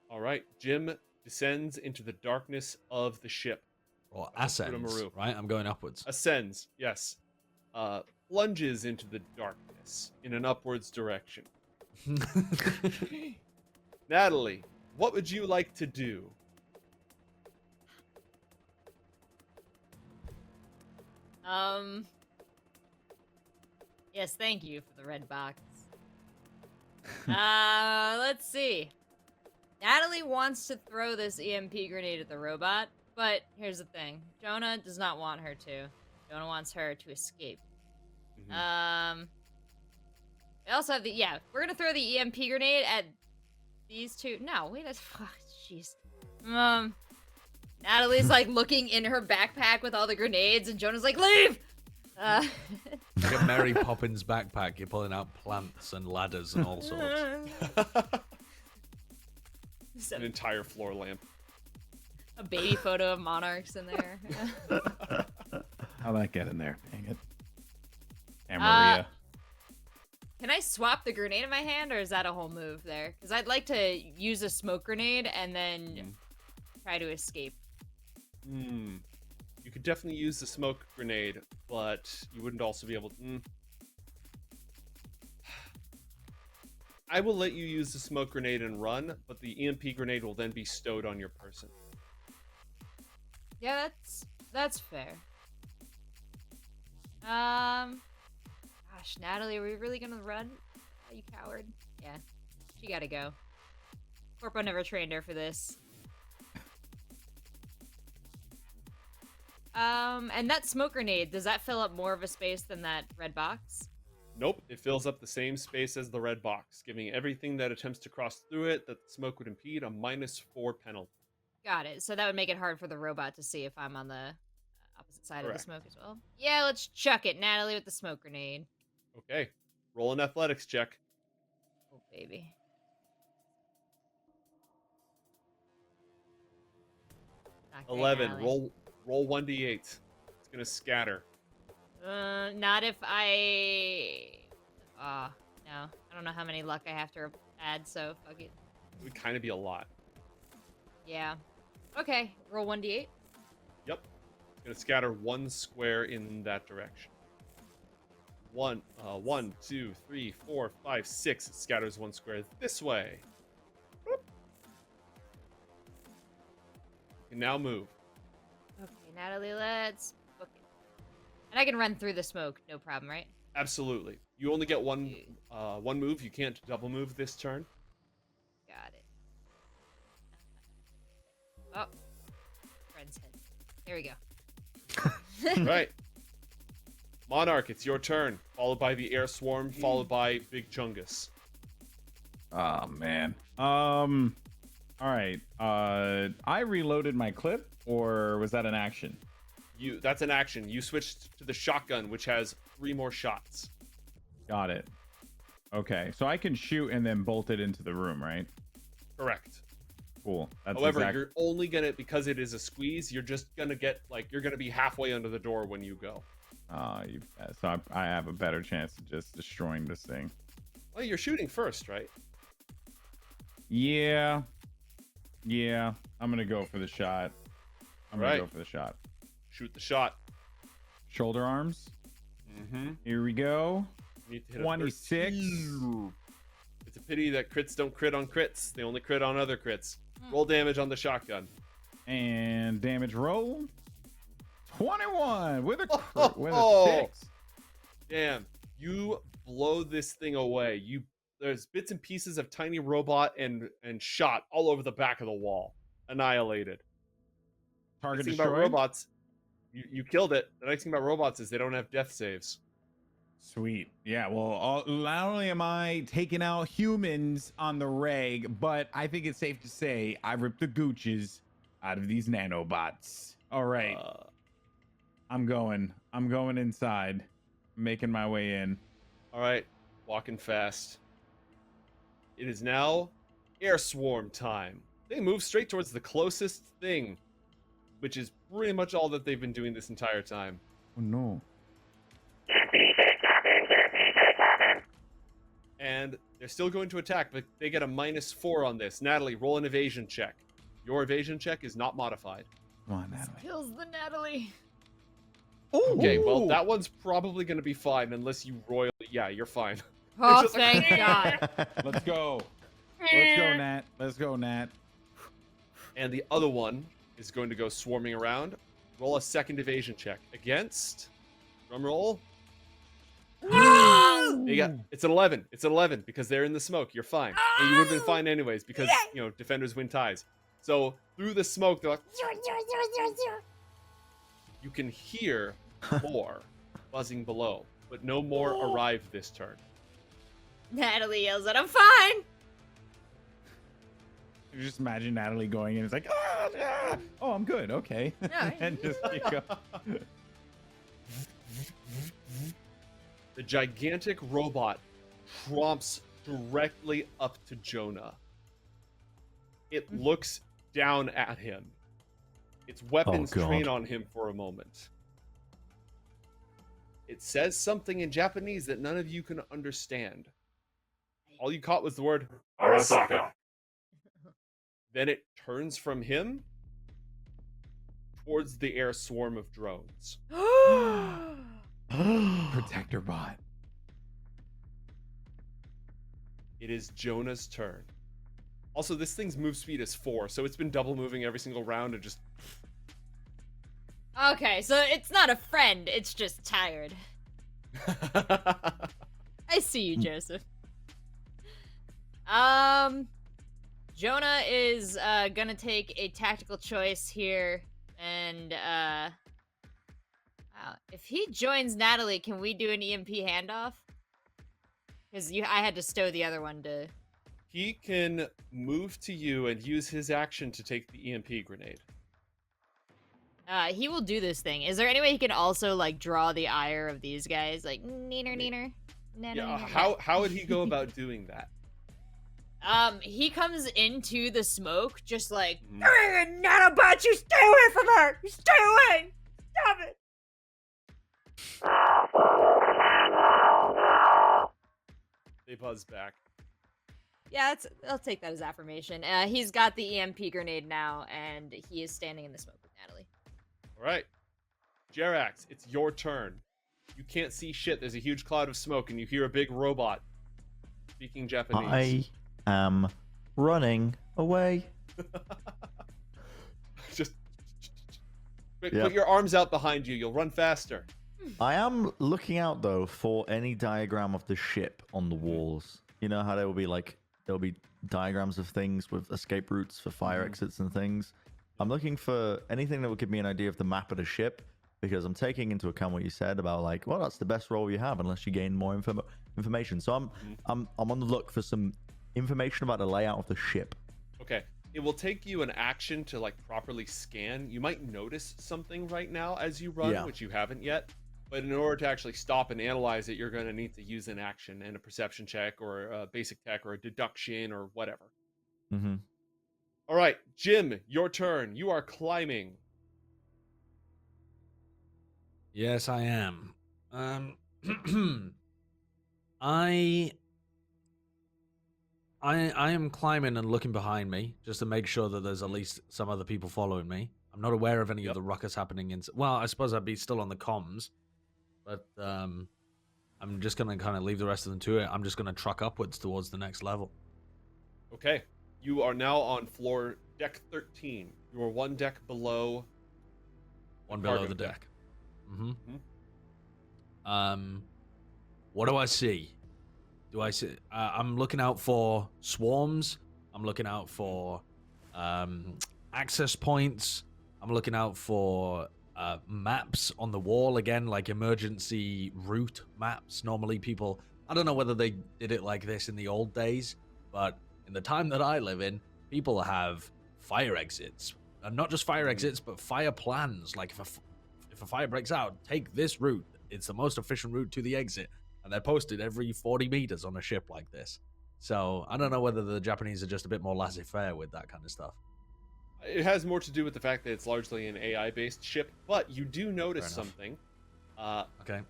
All right. Jim descends into the darkness of the ship. Or Hakudo ascends, Maru. right? I'm going upwards. Ascends, yes. Plunges into the darkness in an upwards direction. Natalie, what would you like to do? Yes, thank you for the red box. Let's see. Natalie wants to throw this EMP grenade at the robot, but here's the thing. Jonah does not want her to. Jonah wants her to escape. Mhm. We also have we're gonna throw the EMP grenade at these two. No, wait, that's, jeez. Natalie's like looking in her backpack with all the grenades, and Jonah's like, leave! Like a Mary Poppins backpack, you're pulling out plants and ladders and all sorts. An entire floor lamp. A baby photo of monarchs in there. How'd that get in there? Dang it. And Maria. Can I swap the grenade in my hand, or is that a whole move there? Because I'd like to use a smoke grenade and then try to escape. You could definitely use the smoke grenade, but you wouldn't also be able to. I will let you use the smoke grenade and run, but the EMP grenade will then be stowed on your person. Yeah, that's fair. Gosh, Natalie, are we really gonna run? Oh, you coward. Yeah, she gotta go. Corpo never trained her for this. And that smoke grenade, does that fill up more of a space than that red box? Nope, it fills up the same space as the red box, giving everything that attempts to cross through it that the smoke would impede a -4 penalty. Got it. So that would make it hard for the robot to see if I'm on the opposite side Correct. of the smoke as well. Yeah, let's chuck it, Natalie, with the smoke grenade. Okay, roll an athletics check. Oh, baby. Not great, 11. Natalie. Roll 1d8. It's gonna scatter. Not if I... no. I don't know how many luck I have to add, so fuck it. It would kind of be a lot. Yeah. Okay, roll 1d8. Yep. It's gonna scatter 1 square in that direction. 1, 2, 3, 4, 5, 6. It scatters 1 square this way. Boop. You can now move. Okay, Natalie, let's book it. And I can run through the smoke, no problem, right? Absolutely. You only get one move. You can't double move this turn. Got it. Oh. Friend's head. There we go. Right. Monarch, it's your turn. Followed by the air swarm, followed by Big Chungus. Oh man. All right. I reloaded my clip, or was that an action? That's an action. You switched to the shotgun, which has 3 more shots. Got it. Okay, so I can shoot and then bolt it into the room, right? Correct. Cool. That's However, you're only gonna, because it is a squeeze, you're just gonna get you're gonna be halfway under the door when you go. So I have a better chance of just destroying this thing. Well, you're shooting first, right? Yeah. I'm gonna go for the shot. I'm gonna go for the shot. Shoot the shot. Shoulder arms. Mm-hmm. Here we go. You need to hit a 26. 13. It's a pity that crits don't crit on crits. They only crit on other crits. Roll damage on the shotgun. And damage roll. 21 with a 6. Damn. You blow this thing away. There's bits and pieces of tiny robot and shot all over the back of the wall. Annihilated. Target The thing about destroyed. robots, you killed it. The nice thing about robots is they don't have death saves. Sweet. Yeah, well, not only am I taking out humans on the reg, but I think it's safe to say I ripped the gooches out of these nanobots. All right. I'm going inside. Making my way in. All right. Walking fast. It is now air swarm time. They move straight towards the closest thing, which is pretty much all that they've been doing this entire time. Oh, no. And they're still going to attack, but they get a -4 on this. Natalie, roll an evasion check. Your evasion check is not modified. Come on, Natalie. Kills the Natalie. Okay, well, that one's probably going to be fine unless you royally... Yeah, you're fine. Oh, just thank God. Let's go. Let's go, Nat. Let's go, Nat. And the other one is going to go swarming around. Roll a second evasion check. Against... Drum roll. It's an 11. It's an 11 because they're in the smoke. You're fine. And you would have been fine anyways because, defenders win ties. So, through the smoke, they're like... You can hear more buzzing below, but no more arrive this turn. Natalie yells out, "I'm fine!" You just imagine Natalie going in. It's like, oh, I'm good. Okay. Yeah. And just keep going. The gigantic robot tromps directly up to Jonah. It looks down at him. Its weapons train on him for a moment. It says something in Japanese that none of you can understand. All you caught was the word Arasaka. Then it turns from him towards the air swarm of drones. Protector bot. It is Jonah's turn. Also, this thing's move speed is 4, so it's been double moving every single round and just... Okay, so it's not a friend, it's just tired. I see you, Joseph. Jonah is gonna take a tactical choice here, and wow, if he joins Natalie, can we do an EMP handoff? Because I had to stow the other one to... He can move to you and use his action to take the EMP grenade. He will do this thing. Is there any way he can also, like, draw the ire of these guys? Like, neener. Yeah, how would he go about doing that? He comes into the smoke, just like, Nanobots, you stay away from her! You stay away! Stop it! They buzz back. Yeah, I'll take that as affirmation. He's got the EMP grenade now, and he is standing in the smoke with Natalie. Alright. Jerax, it's your turn. You can't see shit. There's a huge cloud of smoke, and you hear a big robot speaking Japanese. I am running away. Just put your arms out behind you. You'll run faster. I am looking out, though, for any diagram of the ship on the walls. You know how there will be diagrams of things with escape routes for fire exits and things. I'm looking for anything that will give me an idea of the map of the ship, because I'm taking into account what you said about like, well, that's the best role you have unless you gain more information. So I'm on the look for some information about the layout of the ship. Okay. It will take you an action to like properly scan. You might notice something right now as you run, which you haven't yet. But in order to actually stop and analyze it, you're going to need to use an action and a perception check or a basic tech or a deduction or whatever. Mm-hmm. All right, Jim, your turn. You are climbing. Yes, I am. I am climbing and looking behind me just to make sure that there's at least some other people following me. I'm not aware of any of the ruckus happening in. Well, I suppose I'd be still on the comms, but I'm just gonna kind of leave the rest of them to it. I'm just gonna truck upwards towards the next level. Okay, you are now on floor deck 13. You are one deck below. One below the deck. What do I see? Do I see? I'm looking out for swarms. I'm looking out for access points. I'm looking out for maps on the wall again, like emergency route maps. Normally, people. I don't know whether they did it like this in the old days, but in the time that I live in, people have fire exits, and not just fire exits, but fire plans. Like if a fire breaks out, take this route. It's the most efficient route to the exit. And they're posted every 40 meters on a ship like this. So I don't know whether the Japanese are just a bit more laissez-faire with that kind of stuff. It has more to do with the fact that it's largely an AI-based ship, but you do notice something. Okay.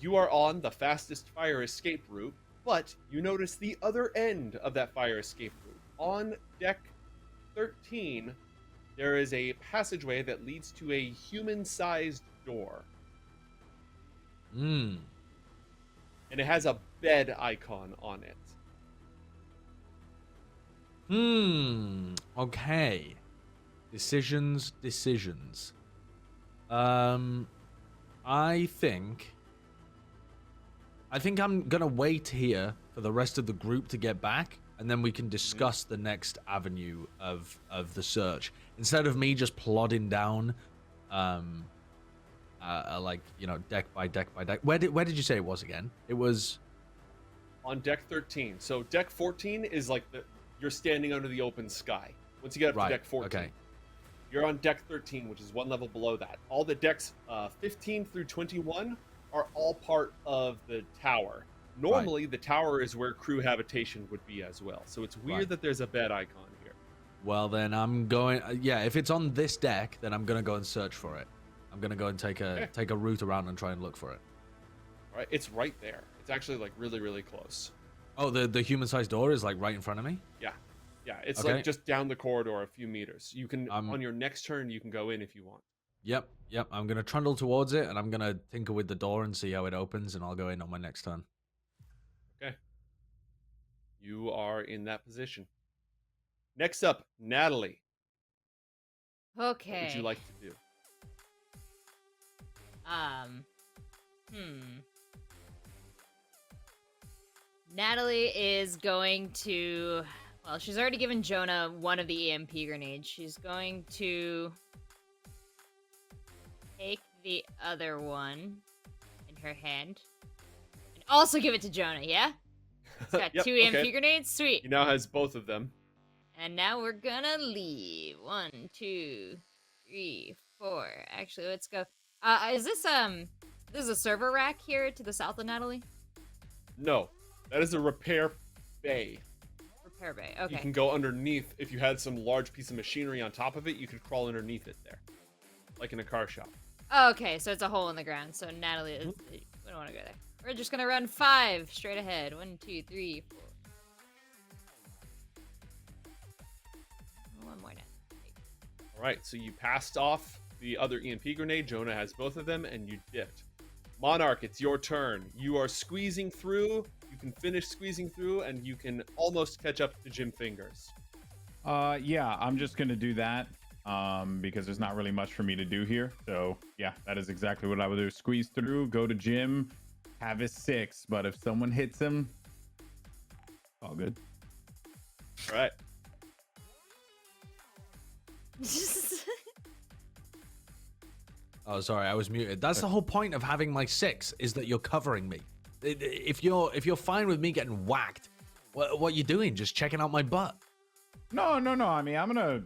You are on the fastest fire escape route, but you notice the other end of that fire escape route. On deck 13, there is a passageway that leads to a human-sized door. And it has a bed icon on it. Okay. Decisions. I think I'm gonna wait here for the rest of the group to get back, and then we can discuss the next avenue of the search. Instead of me just plodding down, like, you know, deck by deck by deck. Where did you say it was again? It was on deck 13. So deck 14 is like you're standing under the open sky. Once you get up to deck 14, you're on deck 13, which is one level below that. All the decks 15 through 21 are all part of the tower. Normally, the tower is where crew habitation would be as well. So it's weird that there's a bed icon here. Well, then I'm going. Yeah, if it's on this deck, then I'm gonna go and search for it. I'm gonna go and take a route around and try and look for it. All right, it's right there. It's actually like really, really close. Oh, the human-sized door is like right in front of me? Yeah. It's like just down the corridor a few meters. You can on your next turn you can go in if you want. Yep. I'm gonna trundle towards it, and I'm gonna tinker with the door and see how it opens, and I'll go in on my next turn. Okay. You are in that position. Next up, Natalie. Okay. What would you like to do? Natalie is going to... Well, she's already given Jonah one of the EMP grenades. She's going to take the other one in her hand and also give it to Jonah, yeah? He's got two EMP grenades? Sweet. He now has both of them. And now we're gonna leave. 1, 2, 3, 4. Actually, let's go. Is this a server rack here to the south of Natalie? No. That is a repair bay. Repair bay, okay. You can go underneath. If you had some large piece of machinery on top of it, you could crawl underneath it there. Like in a car shop. Oh, okay, so it's a hole in the ground. So Natalie, we don't want to go there. We're just gonna run 5 straight ahead. 1, 2, 3, 4. One more now. All right, so you passed off the other EMP grenade. Jonah has both of them, and you dipped. Monarch, it's your turn. You are squeezing through. You can finish squeezing through, and you can almost catch up to Jim Fingers. Yeah, I'm just gonna do that because there's not really much for me to do here. So yeah, that is exactly what I would do. Squeeze through, go to Jim, have his 6, but if someone hits him, all good. All right. Oh, sorry, I was muted. That's the whole point of having my 6 is that you're covering me. If you're fine with me getting whacked, what you doing? Just checking out my butt? No. I mean, I'm gonna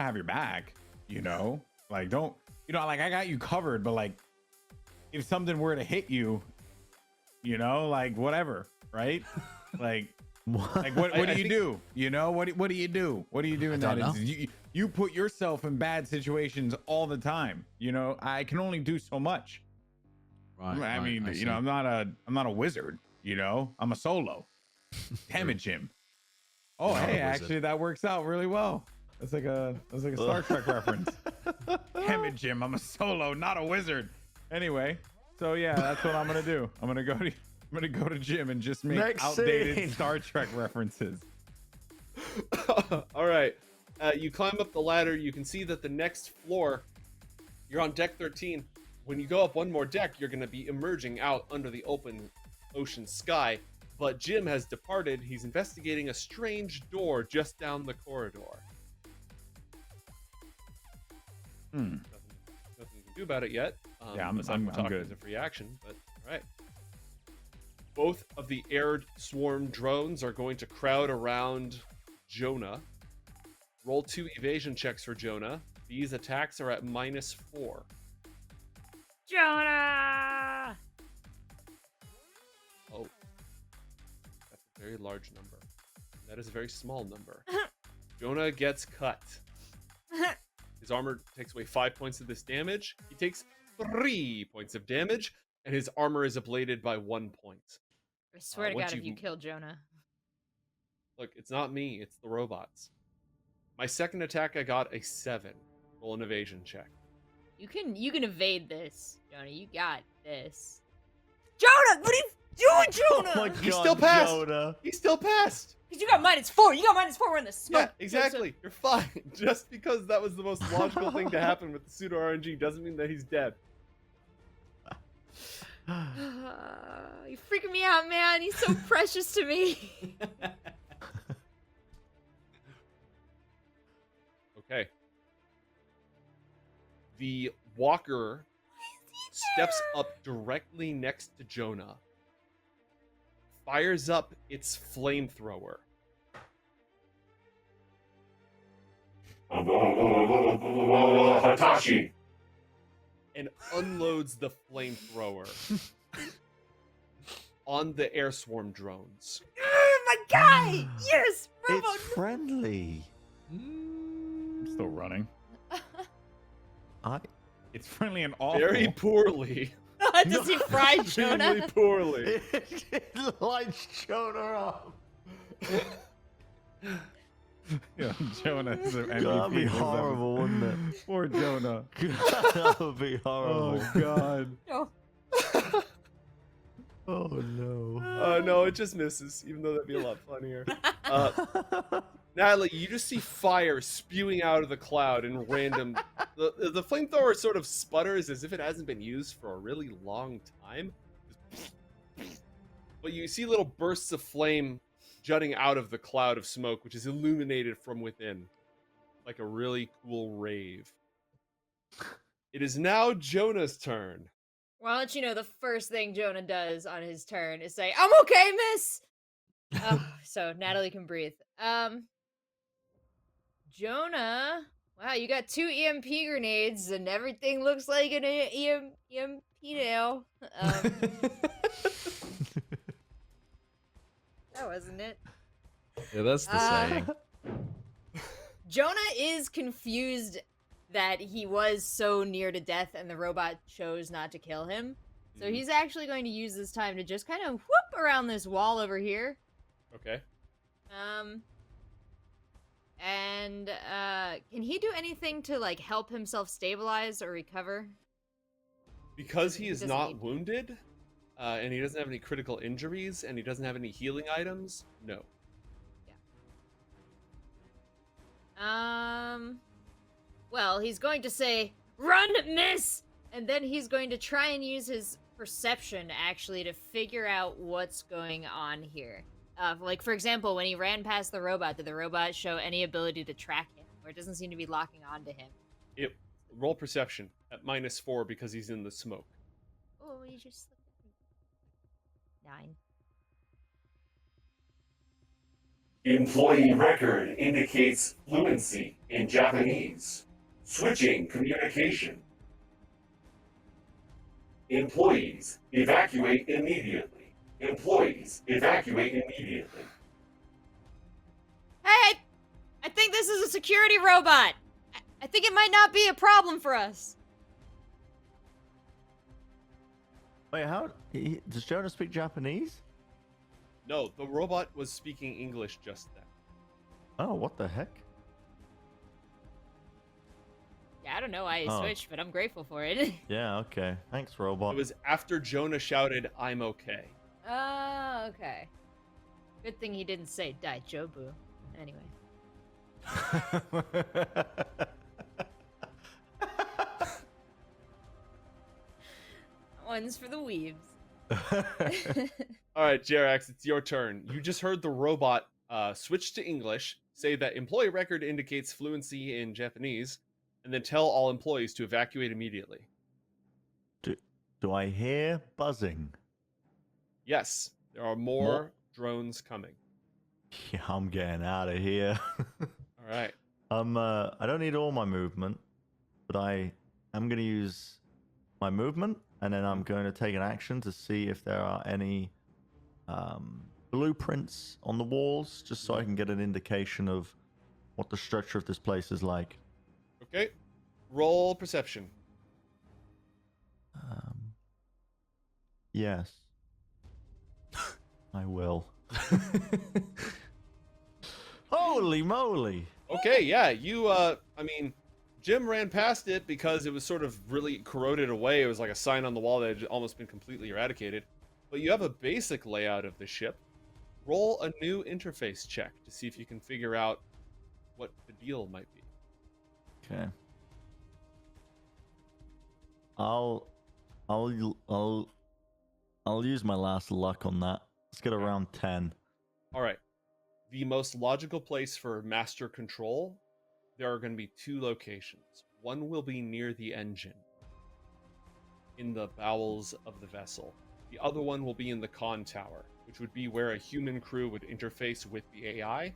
have your back. You know, like don't. You know, like I got you covered, but like, if something were to hit you, you know, like whatever, right? Like, like what do you do? You know, what do you do? What do you do in that instance? You put yourself in bad situations all the time. You know, I can only do so much. Right. I mean, you know, I'm not a wizard. You know, I'm a solo. Damage him. Oh, hey, actually, that works out really well. That's like a Star Trek reference. Damage him. I'm a solo, not a wizard. Anyway, so yeah, that's what I'm gonna do. I'm gonna go to gym and just make Next outdated scene. Star Trek references. All right. You climb up the ladder. You can see that the next floor, you're on deck 13. When you go up one more deck, you're going to be emerging out under the open ocean sky. But Jim has departed. He's investigating a strange door just down the corridor. Nothing you can do about it yet. Yeah, I'm good. As a free action, but all right. Both of the air swarm drones are going to crowd around Jonah. Roll 2 evasion checks for Jonah. These attacks are at -4. Jonah! Oh. That's a very large number. That is a very small number. Jonah gets cut. His armor takes away 5 points of this damage. He takes 3 points of damage, and his armor is ablated by 1 point. I swear to once God, if you kill Jonah. Look, it's not me, it's the robots. My second attack, I got a 7. Roll an evasion check. You can evade this, Jonah. You got this. Jonah, what are you doing, Jonah? Oh my God, He still passed. Jonah. He still passed. Because you got -4. You got -4. We're in the smoke. Yeah, exactly. You're fine. Just because that was the most logical thing to happen with the pseudo RNG doesn't mean that he's dead. You're freaking me out, man. He's so precious to me. Okay. The walker steps up directly next to Jonah, fires up its flamethrower. Hatashi! And unloads the flamethrower on the air swarm drones. My guy! Yes! Robo! It's friendly. I'm still running. I It's friendly and awful. Very poorly. Does he fry Extremely Jonah? poorly. it lights Jonah up. Yeah, Jonah is an MVP. That'd be This horrible, wouldn't it? episode. Poor Jonah. That would be horrible. Oh God. No. Oh no. No, it just misses, even though that'd be a lot funnier. Natalie, you just see fire spewing out of the cloud in random. The flamethrower sort of sputters as if it hasn't been used for a really long time. But you see little bursts of flame jutting out of the cloud of smoke, which is illuminated from within, like a really cool rave. It is now Jonah's turn. Well, I'll let you know the first thing Jonah does on his turn is say, "I'm okay, miss." So Natalie can breathe. Jonah, wow, you got 2 EMP grenades and everything looks like an EMP now. That wasn't it. Yeah, that's the saying. Jonah is confused that he was so near to death and the robot chose not to kill him. So he's actually going to use this time to just kind of whoop around this wall over here. Okay. Can he do anything to like help himself stabilize or recover? Because he He is doesn't not need to. wounded, and he doesn't have any critical injuries, and he doesn't have any healing items, no. Well, he's going to say, "Run, miss!" And then he's going to try and use his perception, actually, to figure out what's going on here. Like, for example, when he ran past the robot, did the robot show any ability to track him? Or it doesn't seem to be locking onto him. Roll perception at at -4 because he's in the smoke. Oh, you just slipped it. 9. Employee record indicates fluency in Japanese. Switching communication. Employees, evacuate immediately. Employees, evacuate immediately. Hey, I think this is a security robot. I think it might not be a problem for us. Wait, does Jonah speak Japanese? No, the robot was speaking English just then. Oh, what the heck? Yeah, I don't know why he Oh. switched, but I'm grateful for it. Yeah, okay. Thanks, robot. It was after Jonah shouted, "I'm okay." Oh, okay. Good thing he didn't say Daijobu. Anyway. One's for the weaves. All right, Jerax, it's your turn. You just heard the robot switch to English, say that employee record indicates fluency in Japanese, and then tell all employees to evacuate immediately. Do I hear buzzing? Yes, there are more drones coming. Yeah, I'm getting out of here. All right. I don't need all my movement, but I'm going to use my movement, and then I'm going to take an action to see if there are any blueprints on the walls, just so I can get an indication of what the structure of this place is like. Okay. Roll perception. Yes. I will. Holy moly! Okay, yeah, Jim ran past it because it was sort of really corroded away. It was like a sign on the wall that had almost been completely eradicated. But you have a basic layout of the ship. Roll a new interface check to see if you can figure out what the deal might be. Okay. I'll use my last luck on that. Let's get around 10. All right. The most logical place for master control, there are going to be 2 locations. One will be near the engine, in the bowels of the vessel. The other one will be in the con tower, which would be where a human crew would interface with the AI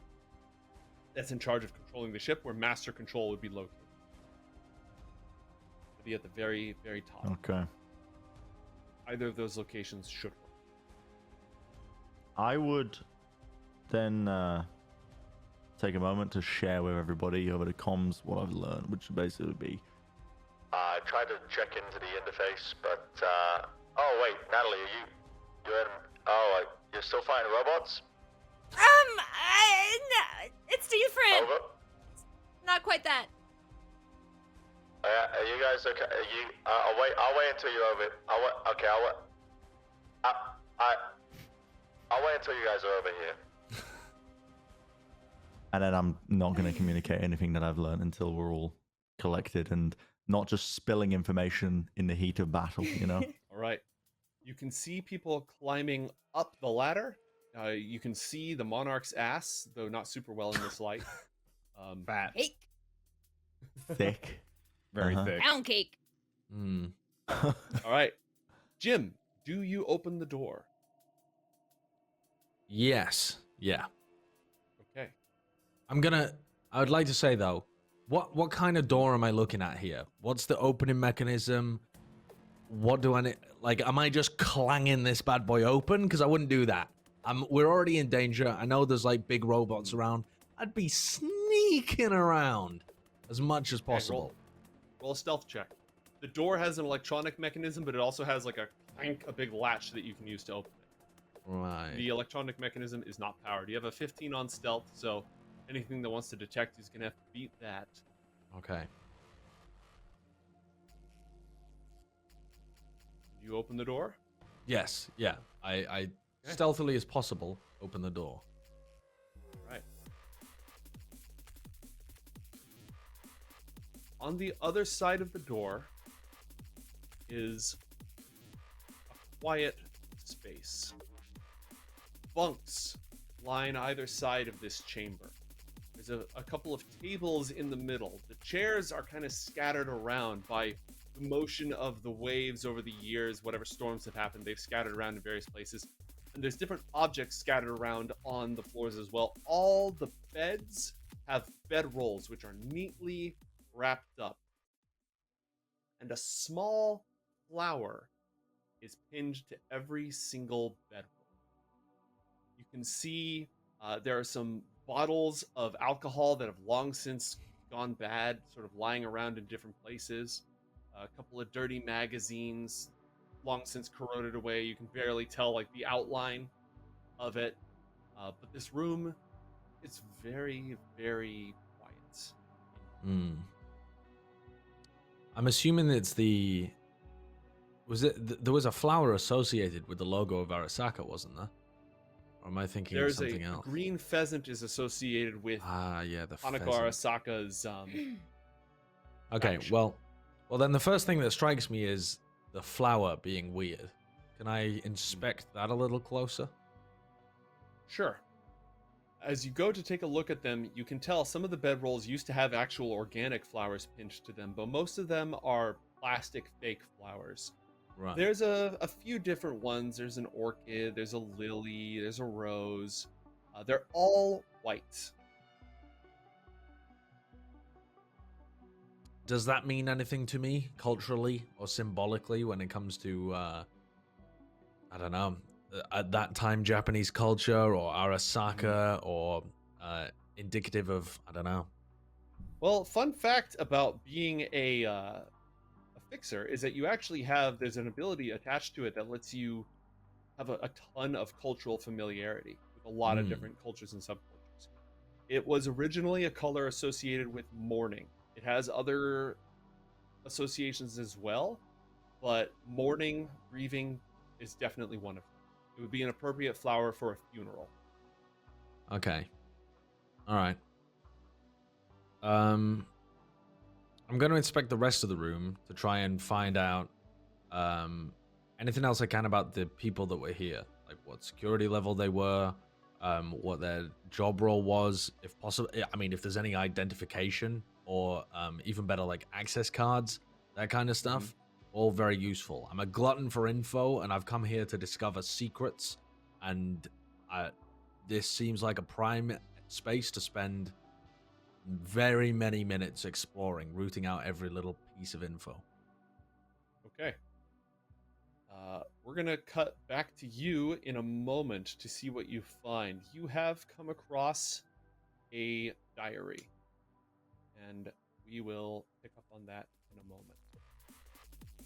that's in charge of controlling the ship, where master control would be located. It would be at the very, very top. Okay. Either of those locations should work. I would then take a moment to share with everybody over the comms what I've learned, which basically would be... I tried to check into the interface, but, oh wait, Natalie, you're still fighting robots? It's different. Over? Not quite that. Are you guys okay? I'll wait until you're over. I'll wait until you guys are over here. And then I'm not going to communicate anything that I've learned until we're all collected and not just spilling information in the heat of battle, you know? All right. You can see people climbing up the ladder. You can see the Monarch's ass, though not super well in this light. Fat. Cake. Thick. Very thick. Pound cake. All right. Jim, do you open the door? Yes. Yeah. Okay. I would like to say though, what kind of door am I looking at here? What's the opening mechanism? What do I need? Like, am I just clanging this bad boy open? Because I wouldn't do that. We're already in danger. I know there's like big robots around. I'd be sneaking around as much as possible. Roll a stealth check. The door has an electronic mechanism, but it also has like a big latch that you can use to open it. Right. The electronic mechanism is not powered. You have a 15 on stealth, so anything that wants to detect is going to have to beat that. Okay. You open the door? Yes. Yeah. I stealthily as possible open the door. Right. On the other side of the door is a quiet space. Bunks line either side of this chamber. There's a couple of tables in the middle. The chairs are kind of scattered around by the motion of the waves over the years, whatever storms have happened, they've scattered around in various places. And there's different objects scattered around on the floors as well. All the beds have bed rolls, which are neatly wrapped up. And a small flower is pinned to every single bedroll. You can see there are some bottles of alcohol that have long since gone bad, sort of lying around in different places. A couple of dirty magazines, long since corroded away. You can barely tell like the outline of it. But this room, it's very, very quiet. I'm assuming it's the. There was a flower associated with the logo of Arasaka, wasn't there? Or am I thinking of something else? Green pheasant is associated with yeah, the Hanako pheasant. Arasaka's Okay, action. well then the first thing that strikes me is the flower being weird. Can I inspect that a little closer? Sure. As you go to take a look at them, you can tell some of the bedrolls used to have actual organic flowers pinned to them, but most of them are plastic fake flowers. Right. There's a few different ones. There's an orchid, there's a lily, there's a rose. They're all white. Does that mean anything to me culturally or symbolically when it comes to, I don't know, at that time Japanese culture or Arasaka or indicative of, I don't know? Well, fun fact about being a fixer is that you actually there's an ability attached to it that lets you have a ton of cultural familiarity with a lot of different cultures and subcultures. It was originally a color associated with mourning. It has other associations as well, but mourning, grieving is definitely one of them. It would be an appropriate flower for a funeral. Okay. All right. I'm going to inspect the rest of the room to try and find out anything else I can about the people that were here, like what security level they were, what their job role was, if possible. I mean, if there's any identification or even better, like access cards, that kind of stuff. All very useful. I'm a glutton for info, and I've come here to discover secrets, and this seems like a prime space to spend very many minutes exploring, rooting out every little piece of info. Okay. We're going to cut back to you in a moment to see what you find. You have come across a diary, and we will pick up on that in a moment.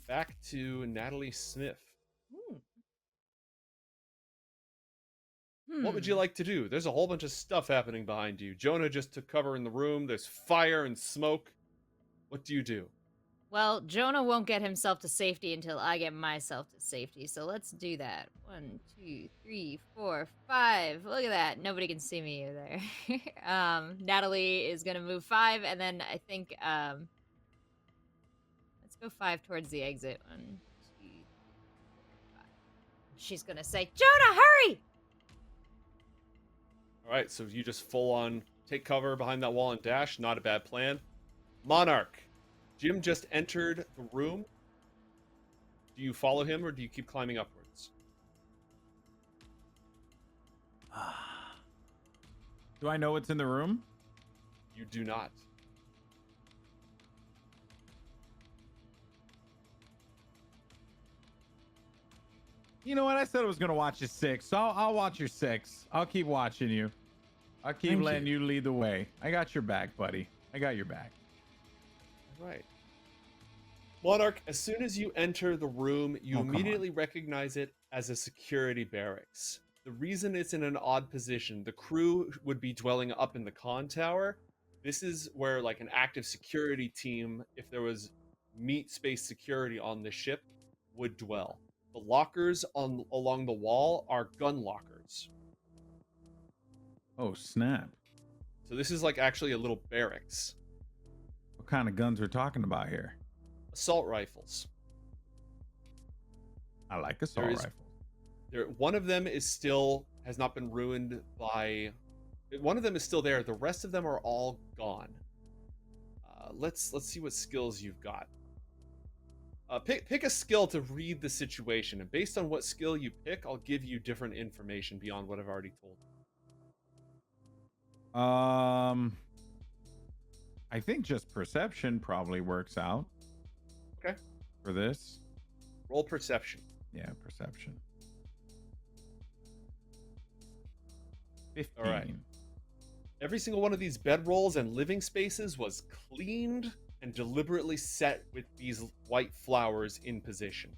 Back to Natalie Smith. What would you like to do? There's a whole bunch of stuff happening behind you. Jonah just took cover in the room. There's fire and smoke. What do you do? Well, Jonah won't get himself to safety until I get myself to safety, so let's do that. 1, 2, 3, 4, 5. Look at that. Nobody can see me there. Natalie is gonna move 5, and then I think let's go 5 towards the exit. 1, 2, 3, 4, 5. She's gonna say, Jonah, hurry! All right, so you just full on take cover behind that wall and dash. Not a bad plan. Monarch. Jim just entered the room. Do you follow him or do you keep climbing upwards? Do I know what's in the room? You do not. You know what? I said I was going to watch your 6, so I'll watch your 6. I'll keep watching you. I'll keep Thank letting you lead the way. I got your back, buddy. I got your back. Right. Monarch, as soon as you enter the room, you Oh, come immediately recognize it as a security barracks. The reason it's in an odd position, the crew would be dwelling up in the con tower. This is where like an active security team, if there was meat space security on the ship, would dwell. The lockers along the wall are gun lockers. Oh, snap. So this is like actually a little barracks. What kind of guns we're talking about here? Assault rifles. I like assault There is- rifles. One of them has not been ruined by. One of them is still there. The rest of them are all gone. Let's see what skills you've got. Pick a skill to read the situation, and based on what skill you pick, I'll give you different information beyond what I've already told you. I think just perception probably works out. Okay. For this. Roll perception. Yeah, perception. 15. All right. Every single one of these bedrolls and living spaces was cleaned and deliberately set with these white flowers in position.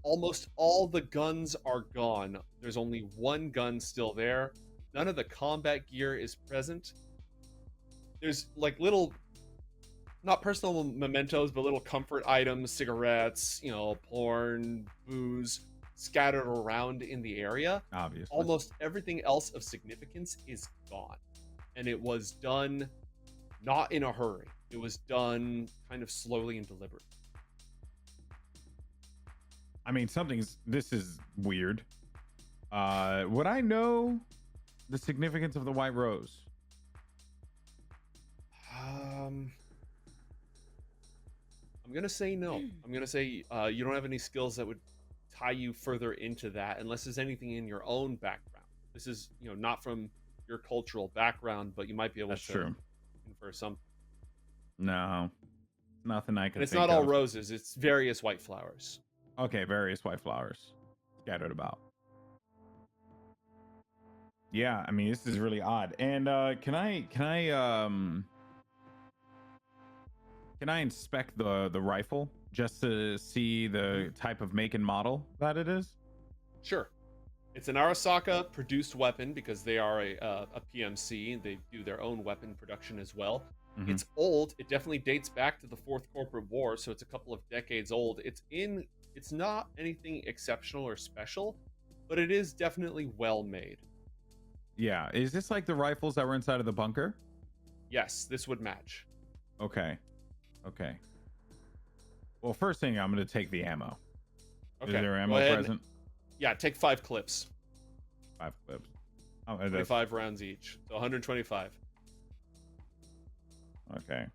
Almost all the guns are gone. There's only one gun still there. None of the combat gear is present. There's like little, not personal mementos, but little comfort items, cigarettes, porn, booze, scattered around in the area. Obviously. Almost everything else of significance is gone. And it was done not in a hurry. It was done kind of slowly and deliberately. I mean, this is weird. Would I know the significance of the white rose? I'm gonna say no. I'm gonna say you don't have any skills that would tie you further into that, unless there's anything in your own background. This is, not from your cultural background, but you might be able That's to true. infer something. No, nothing I can. And it's think not all of. roses; it's various white flowers. Okay, various white flowers scattered about. Yeah, I mean, this is really odd. And can I inspect the rifle just to see the type of make and model that it is? Sure. It's an Arasaka produced weapon because they are a PMC. They do their own weapon production as well. Mhm. It's old. It definitely dates back to the Fourth Corporate War, so it's a couple of decades old. It's not anything exceptional or special, but it is definitely well made. Yeah, is this like the rifles that were inside of the bunker? Yes, this would match. Okay. Well, first thing, I'm going to take the ammo. Okay. Is there go ammo ahead present? Yeah, take 5 clips. 5 clips. Oh, that's 25 rounds each. So 125. okay.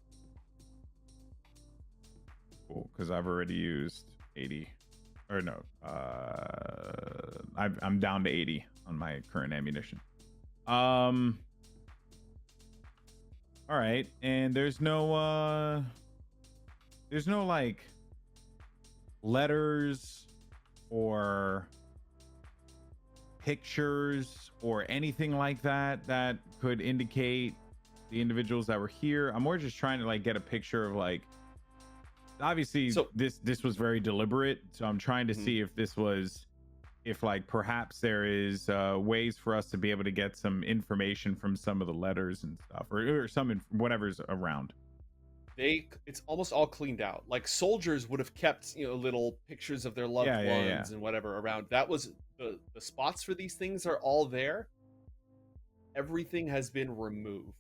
Cool, because I've already used 80. Or no, I'm down to 80 on my current ammunition. All right, and there's no like letters or pictures or anything like that could indicate the individuals that were here. I'm more just trying to like get a picture of like, obviously this was very deliberate, so I'm trying to see if like perhaps there is ways for us to be able to get some information from some of the letters and stuff, or whatever's around. It's almost all cleaned out. Like soldiers would have kept little pictures of their loved ones and whatever around. That was the spots for these things are all there. Everything has been removed.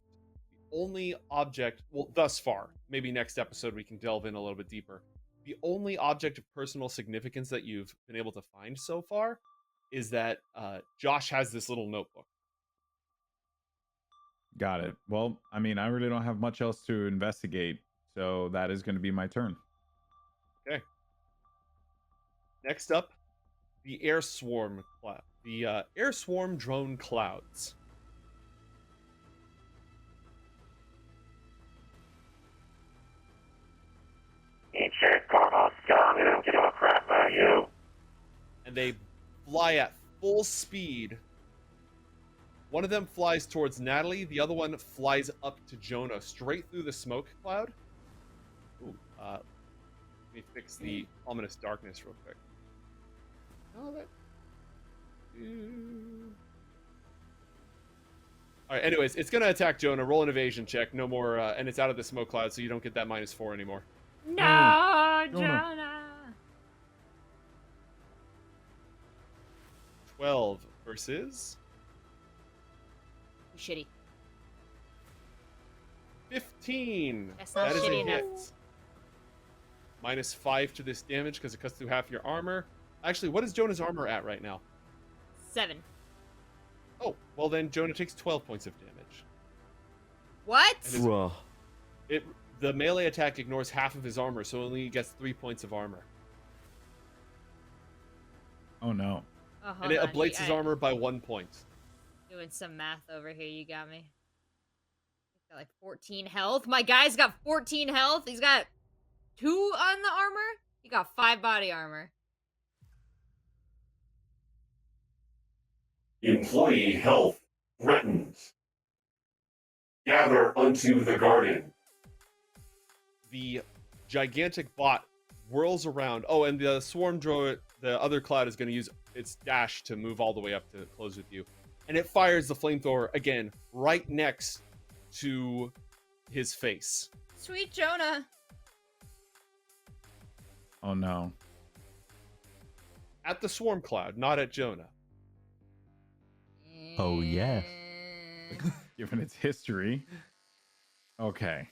The only object, well, thus far, maybe next episode we can delve in a little bit deeper. The only object of personal significance that you've been able to find so far is that Josh has this little notebook. Got it. Well, I mean, I really don't have much else to investigate, so that is going to be my turn. Okay. Next up, the air swarm cloud. The air swarm drone clouds. Eat shit, Carve, scum, I don't give a crap about you. And they fly at full speed. One of them flies towards Natalie. The other one flies up to Jonah, straight through the smoke cloud. Ooh, let me fix the ominous darkness real quick. Oh, that. All right. Anyways, it's gonna attack Jonah. Roll an evasion check. No more, and it's out of the smoke cloud, so you don't get that -4 anymore. No, Jonah. Jonah. 12 versus Shitty. 15. That's not That is a shitty hit. enough. -5 to this damage because it cuts through half your armor. Actually, what is Jonah's armor at right now? 7. Oh, well then Jonah takes 12 points of damage. What? And the melee attack ignores half of his armor, so only gets 3 points of armor. Oh no. Oh, hold And it on, ablates his armor by 1 point. Doing some math over here, you got me. He's got like 14 health. My guy's got 14 health. He's got 2 on the armor. He got 5 body armor. Employee health threatened. Gather unto the garden. The gigantic bot whirls around. Oh, and the swarm droid, the other cloud, is going to use its dash to move all the way up to close with you. And it fires the flamethrower again right next to his face. Sweet Jonah. Oh no. At the swarm cloud, not at Jonah. Oh, yes. Given its history. Okay.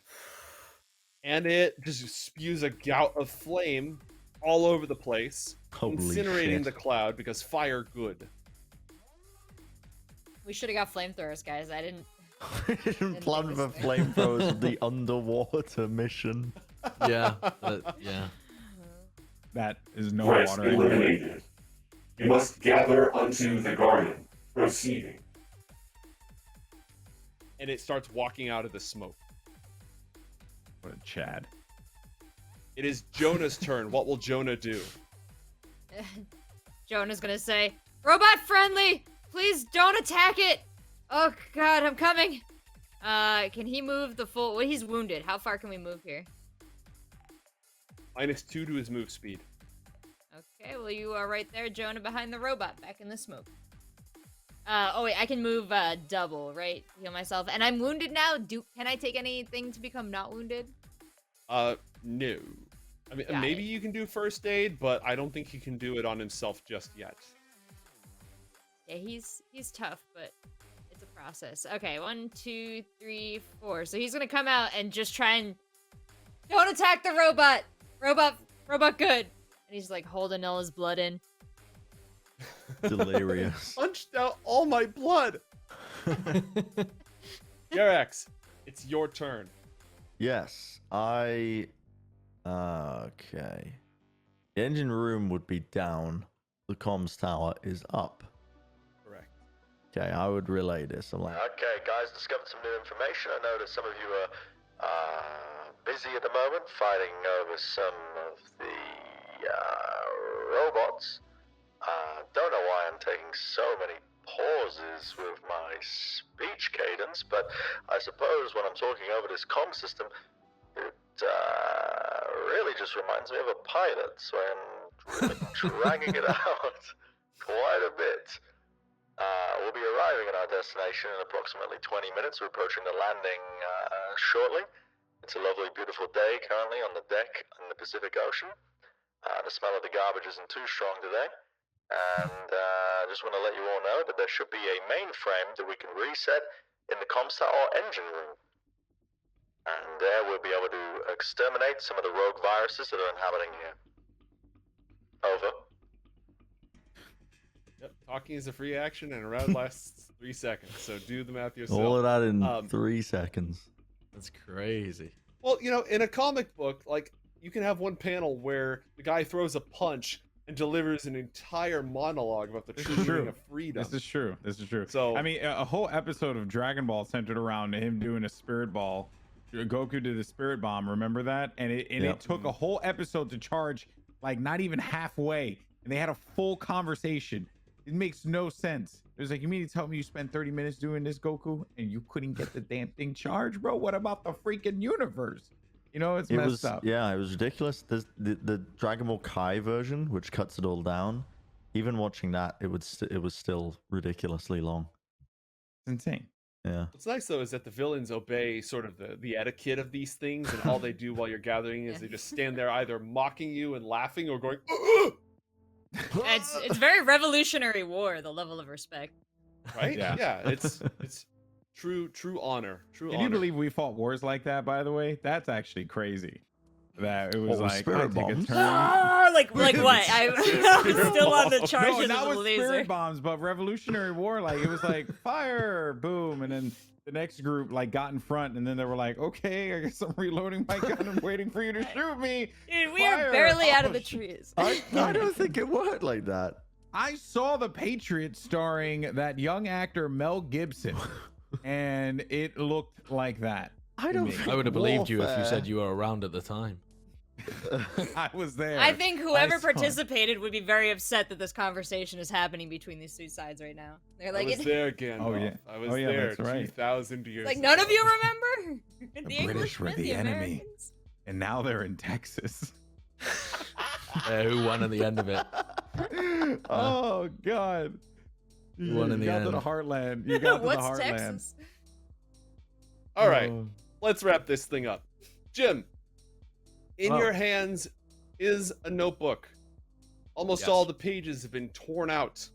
And it just spews a gout of flame all over the place, Holy incinerating shit. the cloud because fire good. We should have got flamethrowers, guys. I didn't. I didn't plan for flamethrowers of the underwater mission. Yeah. Yeah. That is no Threat water. anyway. eliminated. You must gather unto the garden. Proceeding. And it starts walking out of the smoke. What a Chad. It is Jonah's turn. What will Jonah do? Jonah's gonna say, "Robot friendly, please don't attack it." Oh God, I'm coming. Can he move the full? Well, he's wounded. How far can we move here? -2 to his move speed. Okay, well you are right there, Jonah, behind the robot, back in the smoke. Oh wait, I can move double, right? Heal myself, and I'm wounded now. Can I take anything to become not wounded? No. I mean, Got maybe it. you can do first aid, but I don't think he can do it on himself just yet. Yeah, he's tough, but it's a process. Okay, 1, 2, 3, 4. So he's gonna come out and just try and don't attack the robot. Robot good. And he's like holding all his blood in. Delirious. Punched out all my blood. Jerax, it's your turn. Yes, okay. The engine room would be down. The comms tower is up. Correct. Okay, I would relay this. I'm like, Okay, guys, discovered some new information. I noticed some of you are busy at the moment fighting over some of the robots. Don't know why I'm taking so many pauses with my speech cadence, but I suppose when I'm talking over this comm system, it really just reminds me of a pilot, so I'm really dragging it out quite a bit. We'll be arriving at our destination in approximately 20 minutes. We're approaching the landing shortly. It's a lovely, beautiful day currently on the deck in the Pacific Ocean. The smell of the garbage isn't too strong today. And I just want to let you all know that there should be a mainframe that we can reset in the comsat or engine room. And there we'll be able to exterminate some of the rogue viruses that are inhabiting here. Over. Yep. Talking is a free action, and a round lasts 3 seconds. So do the math yourself. all of that in Um, 3 seconds. That's crazy. Well, you know, in a comic book, like, you can have one panel where the guy throws a punch and delivers an entire monologue about the This true is meaning true. of freedom. This is true. This is true. So- I mean, a whole episode of Dragon Ball centered around him doing a spirit ball. Goku did a spirit bomb. Remember that? And Yep. it took a whole episode to charge, like not even halfway, and they had a full conversation. It makes no sense. It was like, you mean to tell me you spent 30 minutes doing this, Goku, and you couldn't get the damn thing charged, bro? What about the freaking universe? You know, it's It messed was up. yeah, it was ridiculous. There's the Dragon Ball Kai version, which cuts it all down. Even watching that, it was still ridiculously long. It's insane. Yeah. What's nice though is that the villains obey sort of the etiquette of these things, and all they do while you're gathering is they just stand there either mocking you and laughing or going, "Ugh!" It's very Revolutionary War, the level of respect. Right? Yeah. It's true honor. True Can honor. you believe we fought wars like that, by the way? That's actually crazy. That it was What, with like, spirit I take a bombs? turn. Like what? I'm still on the charges No, not of with the laser. spirit bombs, but Revolutionary War, like it was like fire, boom, and then the next group like got in front, and then they were like, okay, I guess I'm reloading my gun and waiting for you to shoot me. Dude, we are Fire. barely out of Oh, the shit. trees. I don't think it worked like that. I saw The Patriot starring that young actor Mel Gibson, and it looked like that. I to don't me. think I would have believed you if you warfare- said you were around at the time. I was there. I think whoever I saw it. participated would be very upset that this conversation is happening between these two sides right now. They're like, I was there again. Oh, yeah. I was Oh, yeah, there that's right. 2,000 years. like none of ago. you remember? The British Englishmen, were the enemy. Americans? And now they're in Texas. Who won at the end of it? Oh God! Who won in the got to end? the heartland. You got to the What's heartland. Texas? All right, Oh. let's wrap this thing up. Jim, in Hello. your hands is a notebook. Almost Yes. all the pages have been torn out.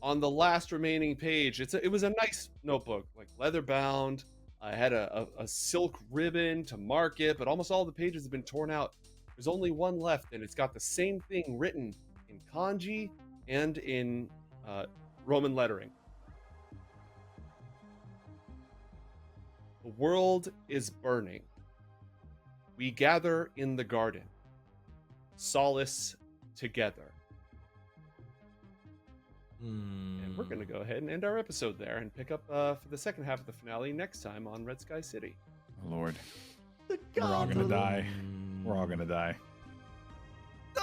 On the last remaining page, it was a nice notebook, like leather bound. I had a silk ribbon to mark it, but almost all the pages have been torn out. There's only one left, and it's got the same thing written in kanji and in Roman lettering. The world is burning. We gather in the garden. Solace together. And we're going to go ahead and end our episode there and pick up for the second half of the finale next time on Red Sky City. Oh, Lord, The we're all gonna garden. die. We're all gonna die. No!